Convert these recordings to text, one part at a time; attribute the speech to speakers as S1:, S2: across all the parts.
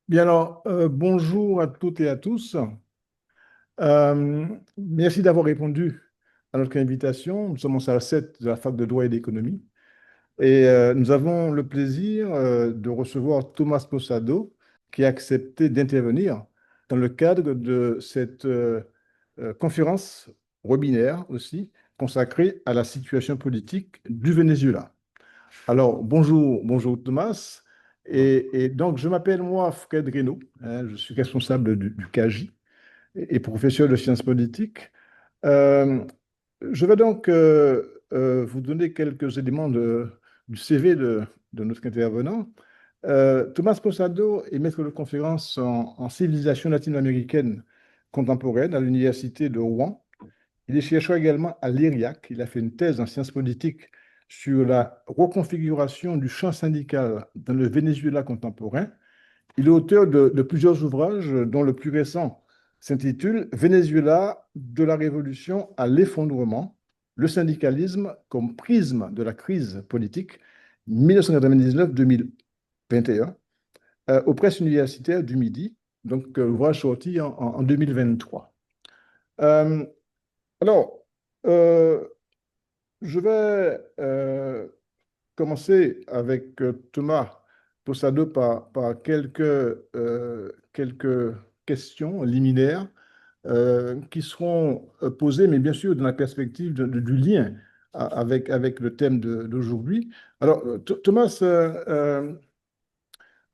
S1: Bien alors, bonjour à toutes et à tous. Merci d'avoir répondu à notre invitation. Nous sommes en salle 7 de la fac de droit et d'économie et nous avons le plaisir de recevoir Thomas Posado qui a accepté d'intervenir dans le cadre de cette conférence webinaire aussi consacrée à la situation politique du Venezuela. Alors, bonjour Thomas. Et donc, je m'appelle moi Fred Reynaud, hein, je suis responsable du CAGI et professeur de sciences politiques. Euh, je vais donc vous donner quelques éléments du CV de notre intervenant. Thomas Posado est maître de conférence en civilisation latino-américaine contemporaine à l'université de Rouen. Il est chercheur également à l'ERIAC. Il a fait une thèse en sciences politiques sur la reconfiguration du champ syndical dans le Venezuela contemporain. Il est auteur de plusieurs ouvrages, dont le plus récent s'intitule Venezuela, de la révolution à l'effondrement, le syndicalisme comme prisme de la crise politique 1999-2021 aux presses universitaires du Midi, donc l'ouvrage sorti en 2023. Euh, alors, euh, je vais commencer avec Thomas Posado par quelques questions liminaires qui seront posées, mais bien sûr dans la perspective du lien avec le thème d'aujourd'hui. Alors, Thomas,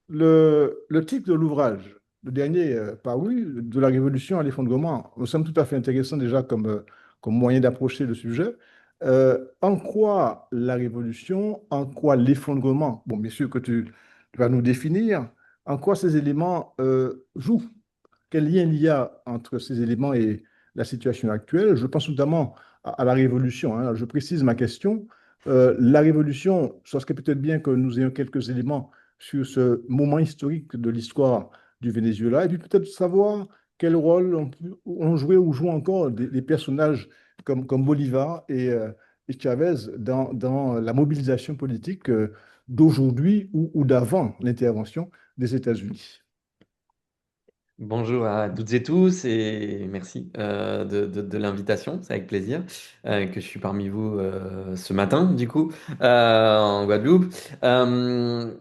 S1: le titre de l'ouvrage, le dernier paru, De la Révolution à l'effondrement, me semble tout à fait intéressant déjà comme moyen d'approcher le sujet. En quoi la révolution, en quoi l'effondrement, bon, bien sûr que tu vas nous définir, en quoi ces éléments jouent, quel lien il y a entre ces éléments et la situation actuelle? Je pense notamment à la révolution, hein. Je précise ma question. La révolution, ça serait peut-être bien que nous ayons quelques éléments sur ce moment historique de l'histoire du Venezuela, et puis peut-être savoir quel rôle ont joué ou jouent encore des personnages comme Bolivar et Chavez dans la mobilisation politique d'aujourd'hui ou d'avant l'intervention des États-Unis.
S2: Bonjour à toutes et tous et merci de l'invitation, c'est avec plaisir que je suis parmi vous ce matin du coup en Guadeloupe. Euh,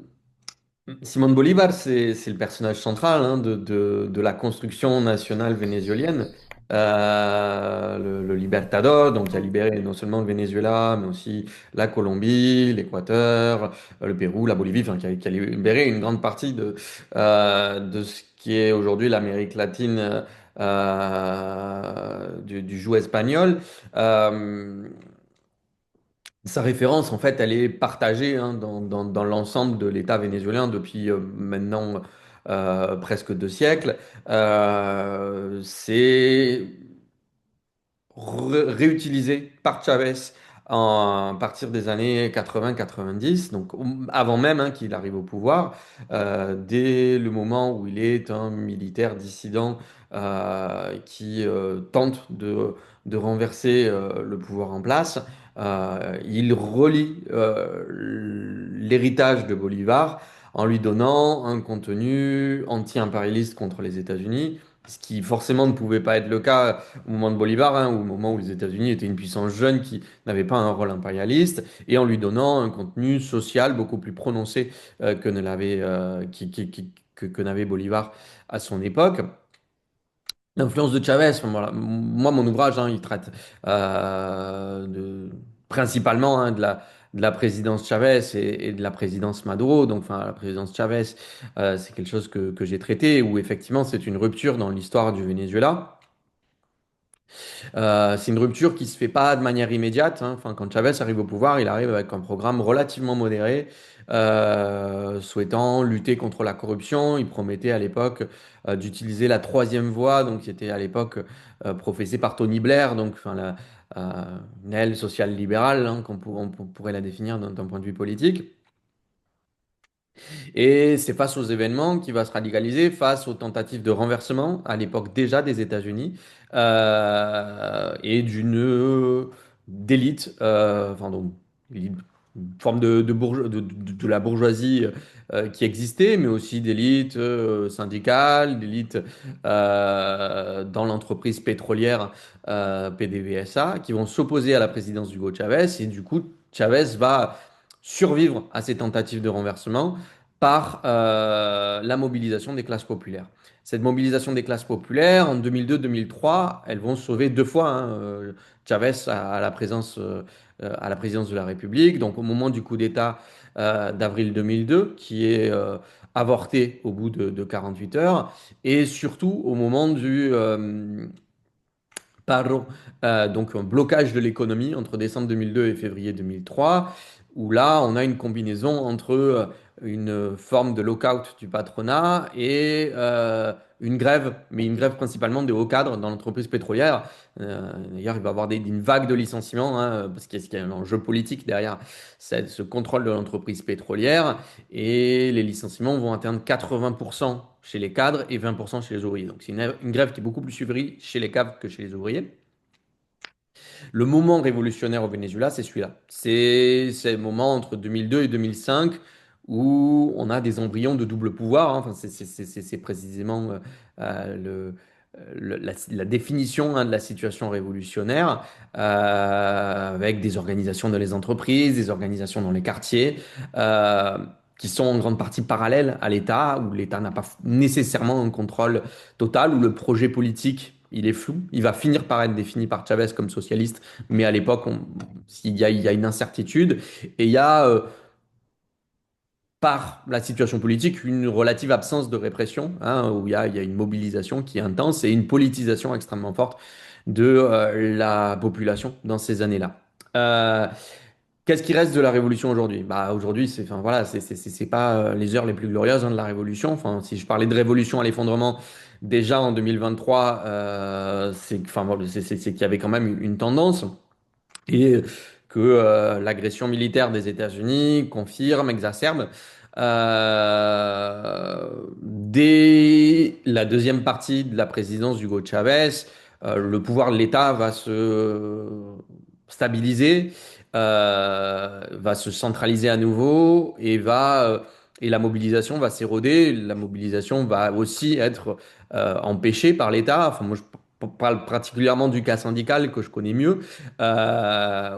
S2: Simón Bolívar, c'est le personnage central hein, de la construction nationale vénézuélienne. Le Libertador, donc qui a libéré non seulement le Venezuela, mais aussi la Colombie, l'Équateur, le Pérou, la Bolivie, enfin, qui a libéré une grande partie de ce qui est aujourd'hui l'Amérique latine du joug espagnol. Euh, Sa référence, en fait, elle est partagée hein, dans l'ensemble de l'État vénézuélien depuis maintenant presque 2 siècles. C'est réutilisé par Chavez à partir des années 80-90, donc avant même hein, qu'il arrive au pouvoir, dès le moment où il est un militaire dissident qui tente de renverser le pouvoir en place. Il relie l'héritage de Bolivar en lui donnant un contenu anti-impérialiste contre les États-Unis, ce qui forcément ne pouvait pas être le cas au moment de Bolivar, hein, au moment où les États-Unis étaient une puissance jeune qui n'avait pas un rôle impérialiste, et en lui donnant un contenu social beaucoup plus prononcé que ne l'avait que n'avait Bolivar à son époque. L'influence de Chavez, enfin, voilà. Moi, mon ouvrage, hein, il traite principalement hein, de la présidence Chavez et de la présidence Maduro. Donc, enfin, la présidence Chavez, c'est quelque chose que j'ai traité, où effectivement, c'est une rupture dans l'histoire du Venezuela. C'est une rupture qui se fait pas de manière immédiate, hein. Enfin, quand Chavez arrive au pouvoir, il arrive avec un programme relativement modéré, souhaitant lutter contre la corruption. Il promettait à l'époque d'utiliser la troisième voie, donc qui était à l'époque professée par Tony Blair, donc enfin euh, une aile sociale libérale, hein, on pourrait la définir d'un point de vue politique. Et c'est face aux événements qu'il va se radicaliser, face aux tentatives de renversement, à l'époque déjà des États-Unis, et d'élite, enfin donc, élite forme de la bourgeoisie qui existait, mais aussi d'élite syndicale, d'élite dans l'entreprise pétrolière PDVSA, qui vont s'opposer à la présidence d'Hugo Chavez. Et du coup, Chavez va survivre à ces tentatives de renversement par la mobilisation des classes populaires. Cette mobilisation des classes populaires, en 2002-2003, elles vont sauver deux fois Chavez à la présidence de la République. Donc au moment du coup d'État d'avril 2002, qui est avorté au bout de 48 heures, et surtout au moment du paro, donc un blocage de l'économie entre décembre 2002 et février 2003, où là, on a une combinaison entre une forme de lockout du patronat et une grève, mais une grève principalement des hauts cadres dans l'entreprise pétrolière. D'ailleurs, il va y avoir une vague de licenciements, hein, parce qu'il y a un enjeu politique derrière ce contrôle de l'entreprise pétrolière, et les licenciements vont atteindre 80% chez les cadres et 20% chez les ouvriers. Donc c'est une grève qui est beaucoup plus suivie chez les cadres que chez les ouvriers. Le moment révolutionnaire au Venezuela, c'est celui-là. C'est le moment entre 2002 et 2005 où on a des embryons de double pouvoir, hein. Enfin, c'est précisément la définition, hein, de la situation révolutionnaire, avec des organisations dans les entreprises, des organisations dans les quartiers, qui sont en grande partie parallèles à l'État, où l'État n'a pas nécessairement un contrôle total, où le projet politique, il est flou. Il va finir par être défini par Chavez comme socialiste, mais à l'époque, il y a une incertitude. Et il y a, par la situation politique, une relative absence de répression, hein, où il y a une mobilisation qui est intense et une politisation extrêmement forte de la population dans ces années-là. Euh, Qu'est-ce qui reste de la révolution aujourd'hui? Bah, aujourd'hui, enfin, voilà, c'est pas les heures les plus glorieuses, hein, de la révolution. Enfin, si je parlais de révolution à l'effondrement déjà en 2023, enfin, voilà, c'est qu'il y avait quand même une tendance et que l'agression militaire des États-Unis confirme, exacerbe. Dès la deuxième partie de la présidence d'Hugo Chavez, le pouvoir de l'État va se stabiliser, va se centraliser à nouveau et la mobilisation va s'éroder. La mobilisation va aussi être empêchée par l'État. Enfin, moi, je parle particulièrement du cas syndical que je connais mieux,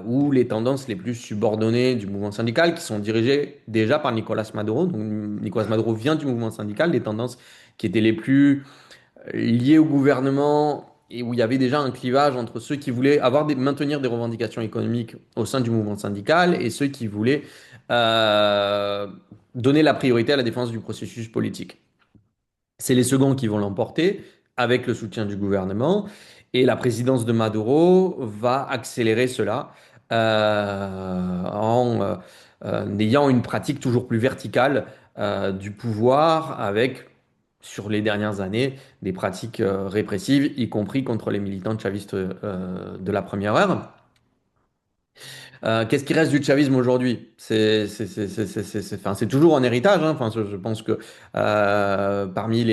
S2: où les tendances les plus subordonnées du mouvement syndical, qui sont dirigées déjà par Nicolas Maduro. Donc, Nicolas Maduro vient du mouvement syndical, les tendances qui étaient les plus liées au gouvernement et où il y avait déjà un clivage entre ceux qui voulaient maintenir des revendications économiques au sein du mouvement syndical et ceux qui voulaient euh, donner la priorité à la défense du processus politique. C'est les seconds qui vont l'emporter avec le soutien du gouvernement. Et la présidence de Maduro va accélérer cela en ayant une pratique toujours plus verticale du pouvoir avec, sur les dernières années, des pratiques répressives, y compris contre les militants chavistes de la première heure. Qu'est-ce qui reste du chavisme aujourd'hui? Enfin, c'est toujours un héritage, hein. Enfin, je pense que parmi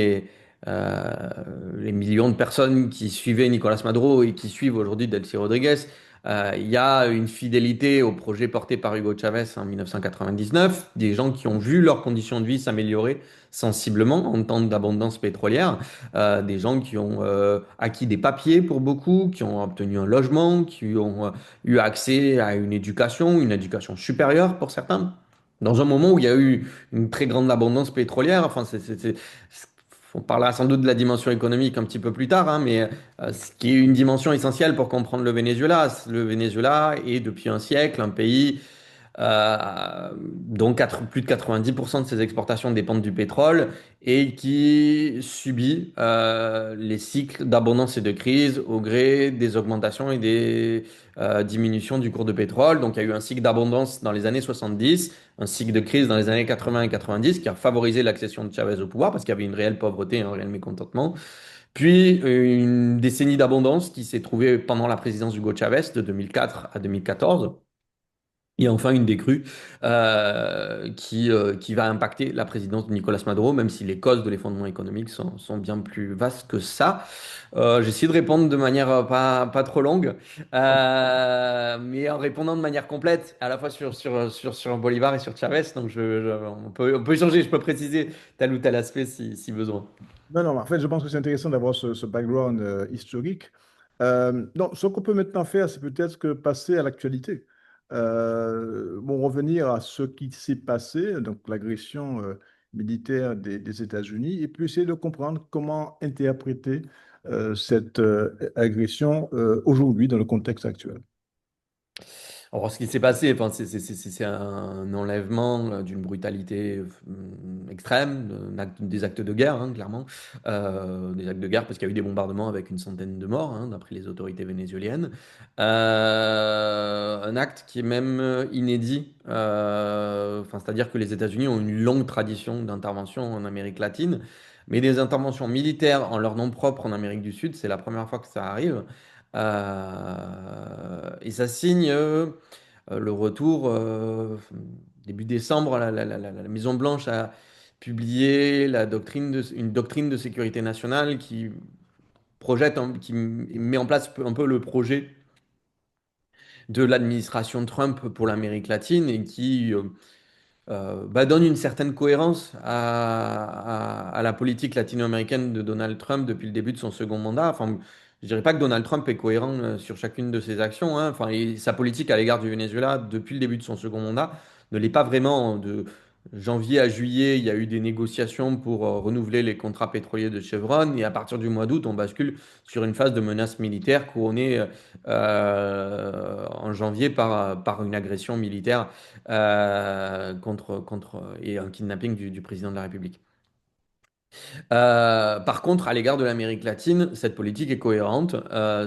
S2: euh, les millions de personnes qui suivaient Nicolas Maduro et qui suivent aujourd'hui Delcy Rodriguez, il y a une fidélité au projet porté par Hugo Chavez en 1999, des gens qui ont vu leurs conditions de vie s'améliorer sensiblement en temps d'abondance pétrolière, des gens qui ont acquis des papiers pour beaucoup, qui ont obtenu un logement, qui ont eu accès à une éducation supérieure pour certains, dans un moment où il y a eu une très grande abondance pétrolière. Enfin, on parlera sans doute de la dimension économique un petit peu plus tard, hein, mais ce qui est une dimension essentielle pour comprendre le Venezuela. Le Venezuela est depuis un siècle un pays dont plus de 90% de ses exportations dépendent du pétrole et qui subit les cycles d'abondance et de crise au gré des augmentations et des diminutions du cours de pétrole. Donc il y a eu un cycle d'abondance dans les années 70, un cycle de crise dans les années 80 et 90 qui a favorisé l'accession de Chavez au pouvoir parce qu'il y avait une réelle pauvreté et un réel mécontentement. Puis une décennie d'abondance qui s'est trouvée pendant la présidence d'Hugo Chavez de 2004 à 2014 Et enfin, une décrue qui va impacter la présidence de Nicolas Maduro, même si les causes de l'effondrement économique sont bien plus vastes que ça. J'ai essayé de répondre de manière pas trop longue, mais en répondant de manière complète, à la fois sur Bolivar et sur Chavez. Donc, on peut échanger, je peux préciser tel ou tel aspect si besoin.
S1: Non, non, en fait, je pense que c'est intéressant d'avoir ce background historique. Donc, ce qu'on peut maintenant faire, c'est peut-être que passer à l'actualité. Bon, revenir à ce qui s'est passé, donc l'agression militaire des États-Unis, et puis essayer de comprendre comment interpréter cette agression aujourd'hui dans le contexte actuel.
S2: Alors, ce qui s'est passé, enfin, c'est un enlèvement d'une brutalité extrême, des actes de guerre, hein, clairement. Des actes de guerre parce qu'il y a eu des bombardements avec une centaine de morts, hein, d'après les autorités vénézuéliennes. Un acte qui est même inédit. Enfin, c'est-à-dire que les États-Unis ont une longue tradition d'intervention en Amérique latine, mais des interventions militaires en leur nom propre en Amérique du Sud, c'est la première fois que ça arrive. Et ça signe le retour, début décembre, la Maison-Blanche a publié une doctrine de sécurité nationale qui qui met en place un peu le projet de l'administration Trump pour l'Amérique latine et qui donne une certaine cohérence à la politique latino-américaine de Donald Trump depuis le début de son second mandat. Enfin, je dirais pas que Donald Trump est cohérent sur chacune de ses actions, hein. Enfin, sa politique à l'égard du Venezuela depuis le début de son second mandat ne l'est pas vraiment. De janvier à juillet, il y a eu des négociations pour renouveler les contrats pétroliers de Chevron et à partir du mois d'août, on bascule sur une phase de menace militaire couronnée en janvier par une agression militaire et un kidnapping du président de la République. Par contre, à l'égard de l'Amérique latine, cette politique est cohérente,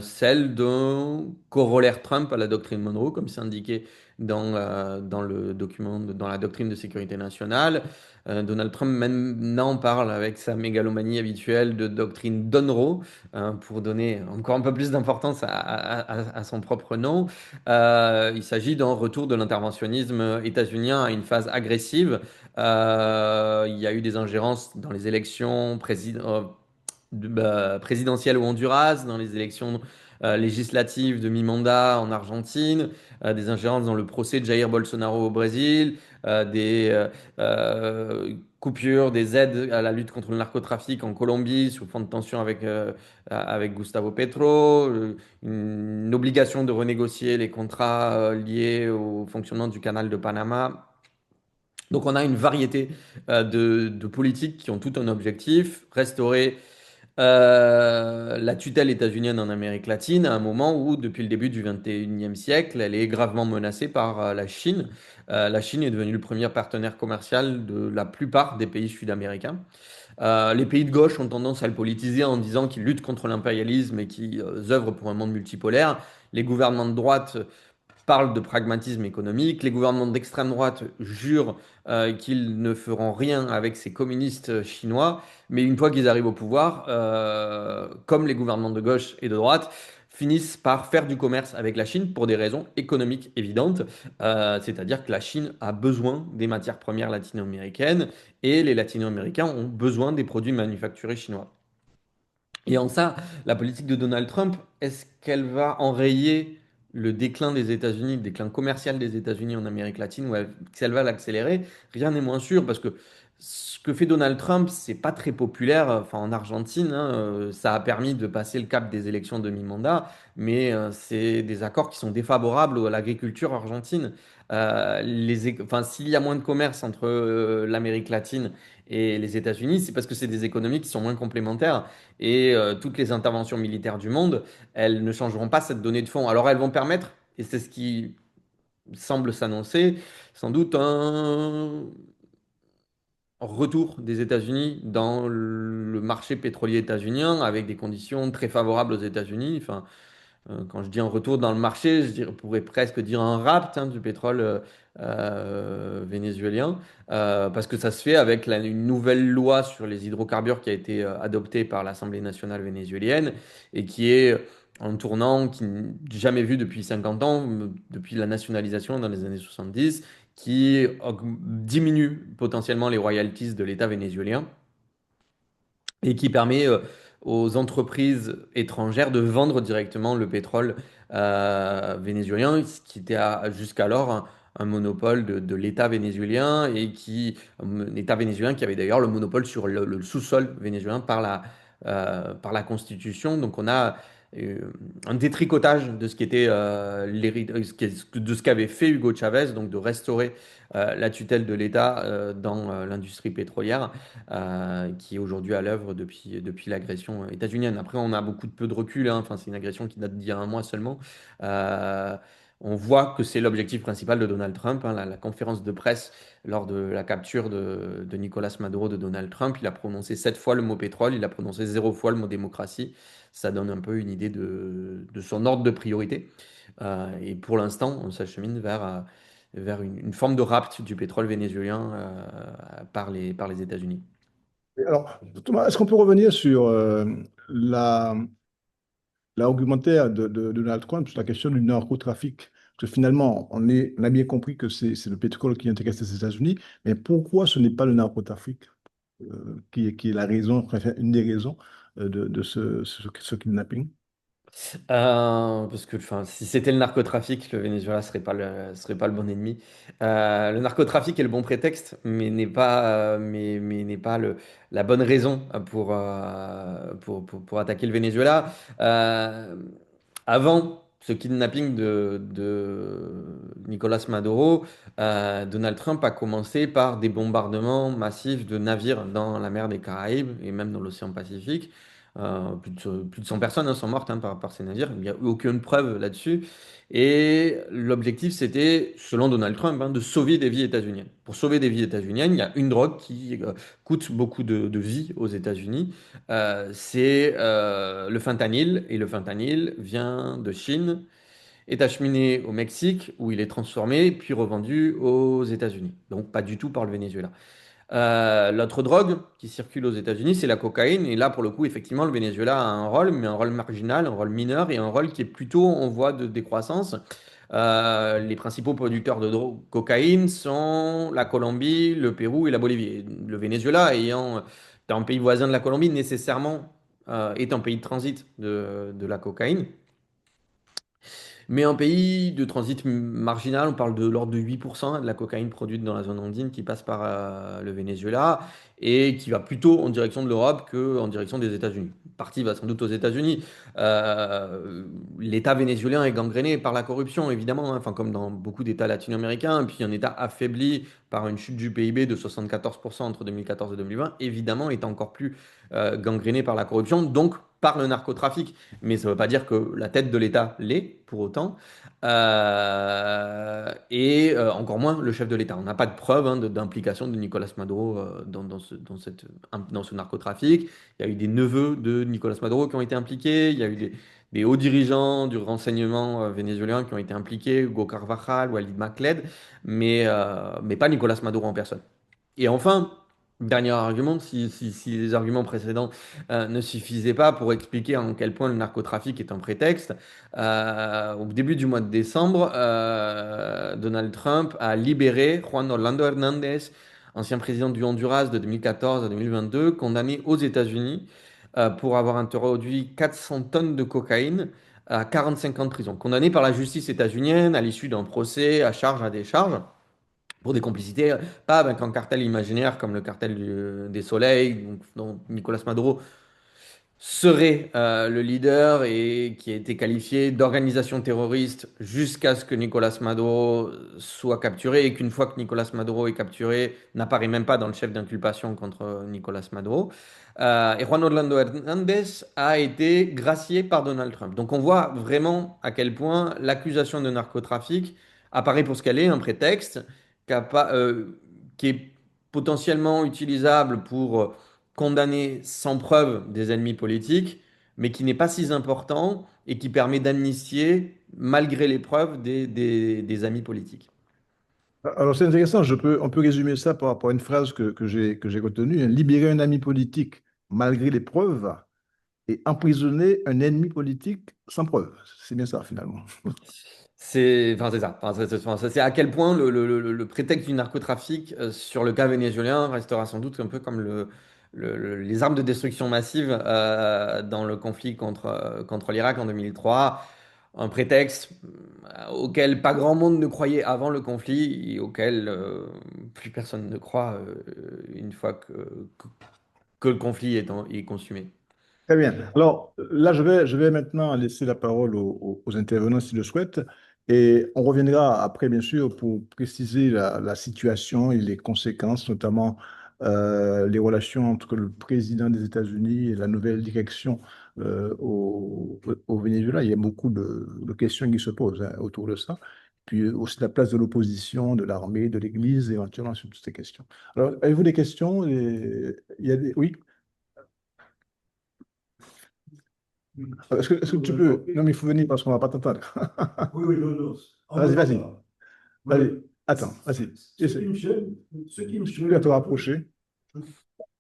S2: celle d'un corollaire Trump à la doctrine Monroe, comme c'est indiqué dans le document, dans la doctrine de sécurité nationale. Donald Trump maintenant parle avec sa mégalomanie habituelle de doctrine Donroe, pour donner encore un peu plus d'importance à son propre nom. Il s'agit d'un retour de l'interventionnisme états-unien à une phase agressive. Il y a eu des ingérences dans les élections présidentielles au Honduras, dans les élections législatives de mi-mandat en Argentine, des ingérences dans le procès de Jair Bolsonaro au Brésil, des coupures des aides à la lutte contre le narcotrafic en Colombie sur fond de tension avec Gustavo Petro, une obligation de renégocier les contrats liés au fonctionnement du canal de Panama. Donc on a une variété de politiques qui ont tout un objectif, restaurer la tutelle états-unienne en Amérique latine à un moment où, depuis le début du 21e siècle, elle est gravement menacée par la Chine. La Chine est devenue le premier partenaire commercial de la plupart des pays sud-américains. Les pays de gauche ont tendance à le politiser en disant qu'ils luttent contre l'impérialisme et qu'ils œuvrent pour un monde multipolaire. Les gouvernements de droite parlent de pragmatisme économique. Les gouvernements d'extrême droite jurent qu'ils ne feront rien avec ces communistes chinois, mais une fois qu'ils arrivent au pouvoir, comme les gouvernements de gauche et de droite, finissent par faire du commerce avec la Chine pour des raisons économiques évidentes. C'est-à-dire que la Chine a besoin des matières premières latino-américaines et les latino-américains ont besoin des produits manufacturés chinois. Et en ça, la politique de Donald Trump, est-ce qu'elle va enrayer le déclin des États-Unis, le déclin commercial des États-Unis en Amérique latine, ou est-ce qu'elle va l'accélérer? Rien n'est moins sûr parce que ce que fait Donald Trump, c'est pas très populaire. Enfin, en Argentine, hein, ça a permis de passer le cap des élections de mi-mandat, mais c'est des accords qui sont défavorables à l'agriculture argentine. Enfin, s'il y a moins de commerce entre l'Amérique latine et les États-Unis, c'est parce que c'est des économies qui sont moins complémentaires. Et toutes les interventions militaires du monde, elles ne changeront pas cette donnée de fond. Alors elles vont permettre, et c'est ce qui semble s'annoncer, sans doute un retour des États-Unis dans le marché pétrolier états-unien avec des conditions très favorables aux États-Unis. Enfin, quand je dis un retour dans le marché, pourrais presque dire un rapt, hein, du pétrole vénézuélien, parce que ça se fait avec une nouvelle loi sur les hydrocarbures qui a été adoptée par l'Assemblée nationale vénézuélienne et qui est un tournant qui n'est jamais vu depuis 50 ans, depuis la nationalisation dans les années 70, qui diminue potentiellement les royalties de l'État vénézuélien et qui permet aux entreprises étrangères de vendre directement le pétrole vénézuélien, ce qui était jusqu'alors un monopole de l'État vénézuélien l'État vénézuélien qui avait d'ailleurs le monopole sur le sous-sol vénézuélien par la Constitution. Donc on a euh, un détricotage de ce qui était de ce qu'avait fait Hugo Chavez, donc de restaurer la tutelle de l'État dans l'industrie pétrolière qui est aujourd'hui à l'œuvre depuis l'agression états-unienne. Après, on a beaucoup de peu de recul, hein. Enfin, c'est une agression qui date d'il y a un mois seulement. Euh, on voit que c'est l'objectif principal de Donald Trump, hein. La conférence de presse lors de la capture de Nicolas Maduro de Donald Trump, il a prononcé 7 fois le mot pétrole, il a prononcé 0 fois le mot démocratie. Ça donne un peu une idée de son ordre de priorité. Et pour l'instant, on s'achemine vers une forme de rapt du pétrole vénézuélien par les États-Unis.
S1: Alors, Thomas, est-ce qu'on peut revenir sur la, l'argumentaire de Donald Trump sur la question du narcotrafic? Parce que finalement, on a bien compris que c'est le pétrole qui intéresse les États-Unis, mais pourquoi ce n'est pas le narcotrafic qui est la raison, enfin, une des raisons de ce kidnapping?
S2: Parce que enfin, si c'était le narcotrafic, le Venezuela serait pas le bon ennemi. Le narcotrafic est le bon prétexte, mais n'est pas la bonne raison pour attaquer le Venezuela. Avant ce kidnapping de Nicolas Maduro, Donald Trump a commencé par des bombardements massifs de navires dans la mer des Caraïbes et même dans l'océan Pacifique. Plus de 100 personnes sont mortes, hein, par ces navires. Il n'y a eu aucune preuve là-dessus. Et l'objectif, c'était, selon Donald Trump, hein, de sauver des vies états-uniennes. Pour sauver des vies états-uniennes, il y a une drogue qui coûte beaucoup de vies aux États-Unis. C'est le fentanyl. Et le fentanyl vient de Chine, est acheminé au Mexique, où il est transformé, puis revendu aux États-Unis. Donc pas du tout par le Venezuela. L'autre drogue qui circule aux États-Unis, c'est la cocaïne. Et là, pour le coup, effectivement, le Venezuela a un rôle, mais un rôle marginal, un rôle mineur et un rôle qui est plutôt en voie de décroissance. Les principaux producteurs de cocaïne sont la Colombie, le Pérou et la Bolivie. Et le Venezuela, étant un pays voisin de la Colombie, nécessairement est un pays de transit de la cocaïne. Mais un pays de transit marginal, on parle de l'ordre de 8% de la cocaïne produite dans la zone andine qui passe par le Venezuela et qui va plutôt en direction de l'Europe qu'en direction des États-Unis. Une partie va sans doute aux États-Unis. L'État vénézuélien est gangréné par la corruption, évidemment, hein, enfin, comme dans beaucoup d'États latino-américains, et puis un État affaibli par une chute du PIB de 74% entre 2014 et 2020, évidemment, est encore plus gangréné par la corruption, donc par le narcotrafic, mais ça ne veut pas dire que la tête de l'État l'est pour autant, encore moins le chef de l'État. On n'a pas de preuve, hein, d'implication de Nicolas Maduro dans ce narcotrafic. Il y a eu des neveux de Nicolas Maduro qui ont été impliqués, il y a eu des hauts dirigeants du renseignement vénézuélien qui ont été impliqués, Hugo Carvajal, Walid Makled, mais pas Nicolas Maduro en personne. Et enfin, dernier argument, si les arguments précédents ne suffisaient pas pour expliquer en quel point le narcotrafic est un prétexte, au début du mois de décembre, Donald Trump a libéré Juan Orlando Hernández, ancien président du Honduras de 2014 à 2022, condamné aux États-Unis pour avoir introduit 400 tonnes de cocaïne à 45 ans de prison. Condamné par la justice états-unienne à l'issue d'un procès à charge à décharge pour des complicités, pas avec un cartel imaginaire comme le cartel des Soleils, dont Nicolas Maduro serait le leader et qui a été qualifié d'organisation terroriste jusqu'à ce que Nicolas Maduro soit capturé et qu'une fois que Nicolas Maduro est capturé, n'apparaît même pas dans le chef d'inculpation contre Nicolas Maduro. Et Juan Orlando Hernández a été gracié par Donald Trump. Donc on voit vraiment à quel point l'accusation de narcotrafic apparaît pour ce qu'elle est, un prétexte qui est potentiellement utilisable pour condamner sans preuve des ennemis politiques, mais qui n'est pas si important et qui permet d'amnistier, malgré les preuves, des amis politiques.
S1: Alors c'est intéressant, on peut résumer ça par rapport à une phrase que j'ai retenue, hein. Libérer un ami politique malgré les preuves, et emprisonner un ennemi politique sans preuve. C'est bien ça, finalement.
S2: C'est ça. Enfin, c'est à quel point le prétexte du narcotrafic sur le cas vénézuélien restera sans doute un peu comme les armes de destruction massive dans le conflit contre l'Irak en 2003. Un prétexte auquel pas grand monde ne croyait avant le conflit et auquel plus personne ne croit une fois que le conflit est consumé.
S1: Très bien. Alors là, je vais maintenant laisser la parole aux intervenants s'ils le souhaitent. Et on reviendra après, bien sûr, pour préciser la situation et les conséquences, notamment les relations entre le président des États-Unis et la nouvelle direction au Venezuela. Il y a beaucoup de questions qui se posent hein, autour de ça. Puis aussi la place de l'opposition, de l'armée, de l'Église, éventuellement sur toutes ces questions. Alors, avez-vous des questions? Il y a des... Oui? Est-ce que tu peux... Non, mais il faut venir parce qu'on ne va pas t'entendre.
S3: Oui, oui, non, non. En
S1: Vas-y,
S3: même
S1: vas-y.
S3: temps,
S1: Vas-y.
S3: ouais.
S1: Attends, vas-y.
S3: Ce qui me gêne, ce qui me
S1: Tu peux
S3: gêne,
S1: te rapprocher.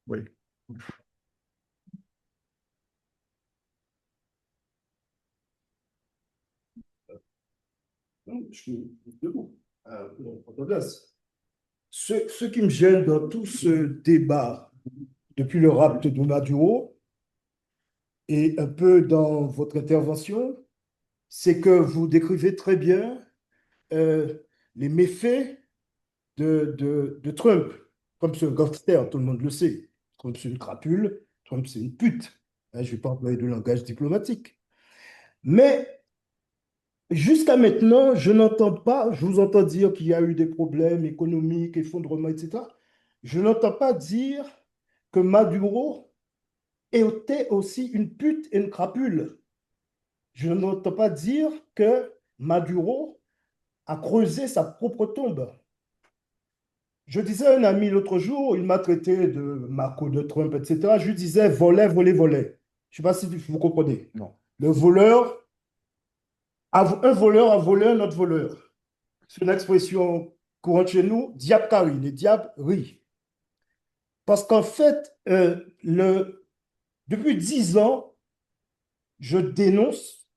S1: Oui.
S3: je suis debout, en place. Ce qui me gêne dans tout ce débat depuis le rapt de Maduro et un peu dans votre intervention, c'est que vous décrivez très bien euh, les méfaits de Trump. Trump, c'est un gangster, tout le monde le sait. Trump, c'est une crapule. Trump, c'est une pute. Hein, je ne vais pas employer de langage diplomatique. Mais jusqu'à maintenant, je n'entends pas, je vous entends dire qu'il y a eu des problèmes économiques, effondrement, etc. Je n'entends pas dire que Maduro était aussi une pute et une crapule. Je n'entends pas dire que Maduro a creusé sa propre tombe. Je disais à un ami l'autre jour, il m'a traité de Marco de Trump, etc. Je lui disais volet, voler, volet. Je ne sais pas si vous comprenez.
S1: Non.
S3: Le voleur, un voleur a volé un autre voleur. C'est une expression courante chez nous, diable carrie, les diables rient. Parce qu'en fait, depuis 10 ans, je dénonce,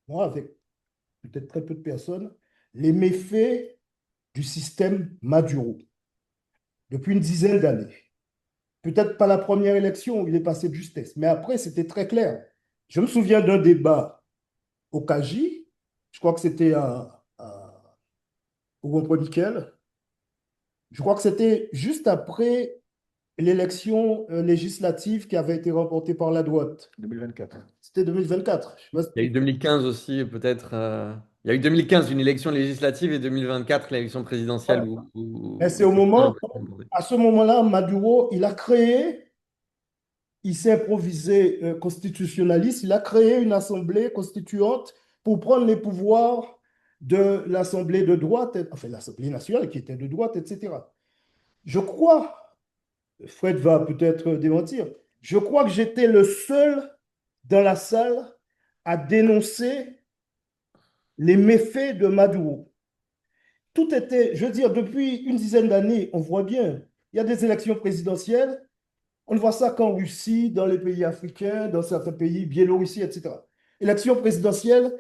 S3: moi avec peut-être très peu de personnes, les méfaits du système Maduro depuis une dizaine d'années. Peut-être pas la première élection où il est passé de justesse, mais après, c'était très clair. Je me souviens d'un débat au Kaji, je crois que c'était au Gomproniquel, je crois que c'était juste après l'élection législative qui avait été remportée par la droite.
S1: 2024.
S3: C'était 2024. Je sais pas
S2: Il y a eu 2015 aussi, peut-être. Il y a eu 2015, une élection législative, et 2024, l'élection présidentielle
S3: voilà.
S2: où,
S3: Mais
S2: où
S3: c'est
S2: le
S3: au
S2: président est
S3: moment,
S2: président.
S3: à ce moment-là, Maduro, il s'est improvisé constitutionnaliste, il a créé une assemblée constituante pour prendre les pouvoirs de l'assemblée de droite, enfin l'assemblée nationale qui était de droite, etc. Je crois, Fred va peut-être démentir, je crois que j'étais le seul dans la salle à dénoncer les méfaits de Maduro. Tout était, je veux dire, depuis une dizaine d'années, on voit bien, il y a des élections présidentielles. On voit ça qu'en Russie, dans les pays africains, dans certains pays, Biélorussie, etc. Élection présidentielle,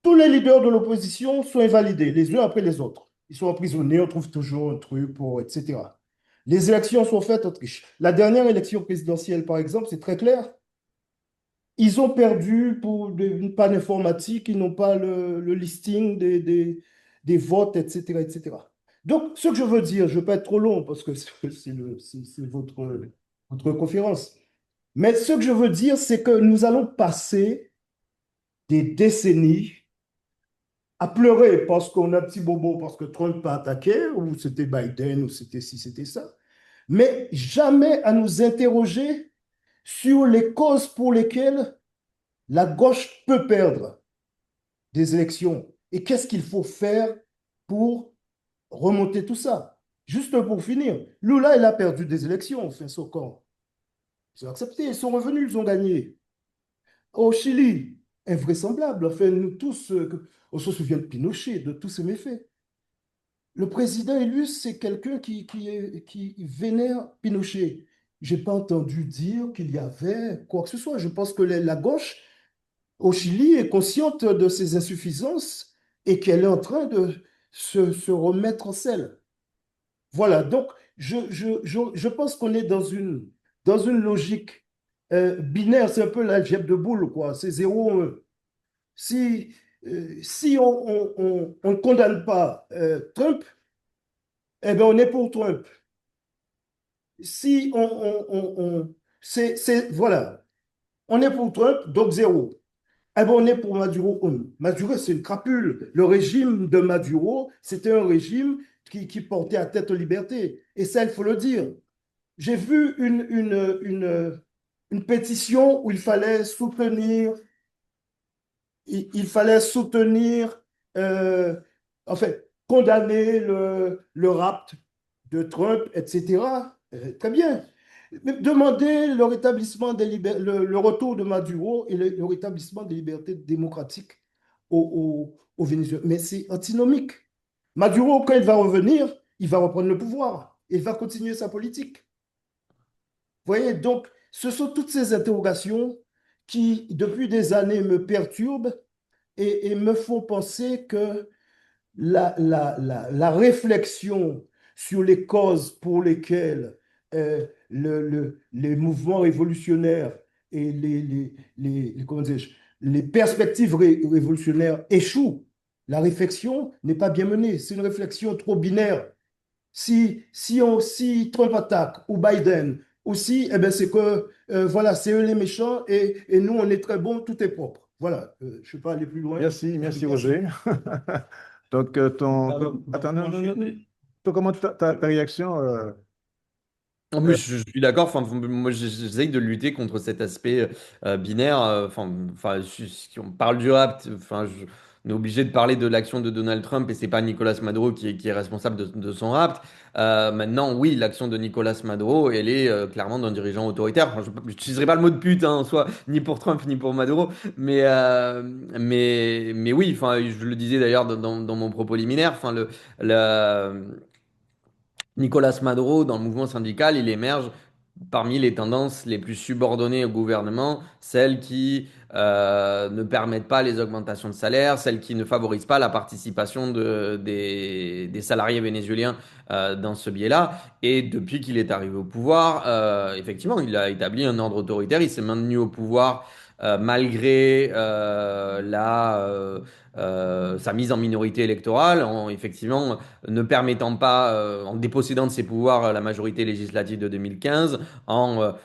S3: tous les leaders de l'opposition sont invalidés, les uns après les autres. Ils sont emprisonnés, on trouve toujours un truc pour, etc. Les élections sont faites en Autriche. La dernière élection présidentielle, par exemple, c'est très clair. Ils ont perdu pour une panne informatique, ils n'ont pas le listing des votes, etc., etc. Donc, ce que je veux dire, je ne veux pas être trop long parce que c'est votre conférence. Mais ce que je veux dire, c'est que nous allons passer des décennies à pleurer parce qu'on a un petit bobo, parce que Trump a attaqué, ou c'était Biden, ou c'était ci, c'était ça, mais jamais à nous interroger sur les causes pour lesquelles la gauche peut perdre des élections. Et qu'est-ce qu'il faut faire pour remonter tout ça? Juste pour finir, Lula, il a perdu des élections, enfin, son camp. Ils ont accepté, ils sont revenus, ils ont gagné. Au Chili, invraisemblable. Enfin, nous tous, on se souvient de Pinochet, de tous ses méfaits. Le président élu, c'est quelqu'un qui vénère Pinochet. j'ai pas entendu dire qu'il y avait quoi que ce soit. Je pense que la gauche au Chili est consciente de ses insuffisances et qu'elle est en train de se remettre en selle. Voilà, donc je pense qu'on est dans une logique binaire, c'est un peu l'algèbre de Boole, quoi. C'est zéro, un. Si, si on ne condamne pas Trump, eh bien on est pour Trump. Si voilà, on est pour Trump, donc zéro. Eh bien on est pour Maduro. Maduro, c'est une crapule. Le régime de Maduro, c'était un régime qui portait à tête aux libertés. Et ça, il faut le dire. J'ai vu une pétition où il fallait soutenir, euh, en fait, condamner le rapt de Trump, etc. Très bien. Mais demander le rétablissement le retour de Maduro et le rétablissement des libertés démocratiques au Venezuela. Mais c'est antinomique. Maduro, quand il va revenir, il va reprendre le pouvoir. Il va continuer sa politique. Vous voyez, donc, ce sont toutes ces interrogations qui, depuis des années, me perturbent et me font penser que la réflexion sur les causes pour lesquelles les mouvements révolutionnaires et comment dirais-je, les perspectives révolutionnaires échouent, la réflexion n'est pas bien menée. C'est une réflexion trop binaire. Si Trump attaque ou Biden aussi, eh ben c'est que voilà, c'est eux les méchants et nous on est très bons, tout est propre. Voilà, je ne vais pas aller plus loin.
S1: Merci,
S3: En tout
S1: merci
S3: cas,
S1: Roger. Donc, Attends, non, non, non. Toi, comment ta réaction
S2: En plus, je suis d'accord. Enfin, moi, j'essaye de lutter contre cet aspect binaire. Si on parle du rap, on est obligé de parler de l'action de Donald Trump et c'est pas Nicolas Maduro qui est responsable de son rap. Maintenant, oui, l'action de Nicolas Maduro, elle est clairement d'un dirigeant autoritaire. Enfin, je n'utiliserai pas le mot de pute, hein, en soi, ni pour Trump ni pour Maduro, mais oui. Enfin, je le disais d'ailleurs dans mon propos liminaire. Enfin, Nicolas Maduro, dans le mouvement syndical, il émerge parmi les tendances les plus subordonnées au gouvernement, celles qui ne permettent pas les augmentations de salaire, celles qui ne favorisent pas la participation des salariés vénézuéliens dans ce biais-là. Et depuis qu'il est arrivé au pouvoir, effectivement, il a établi un ordre autoritaire, il s'est maintenu au pouvoir malgré sa mise en minorité électorale, effectivement ne permettant pas, en dépossédant de ses pouvoirs la majorité législative de 2015, en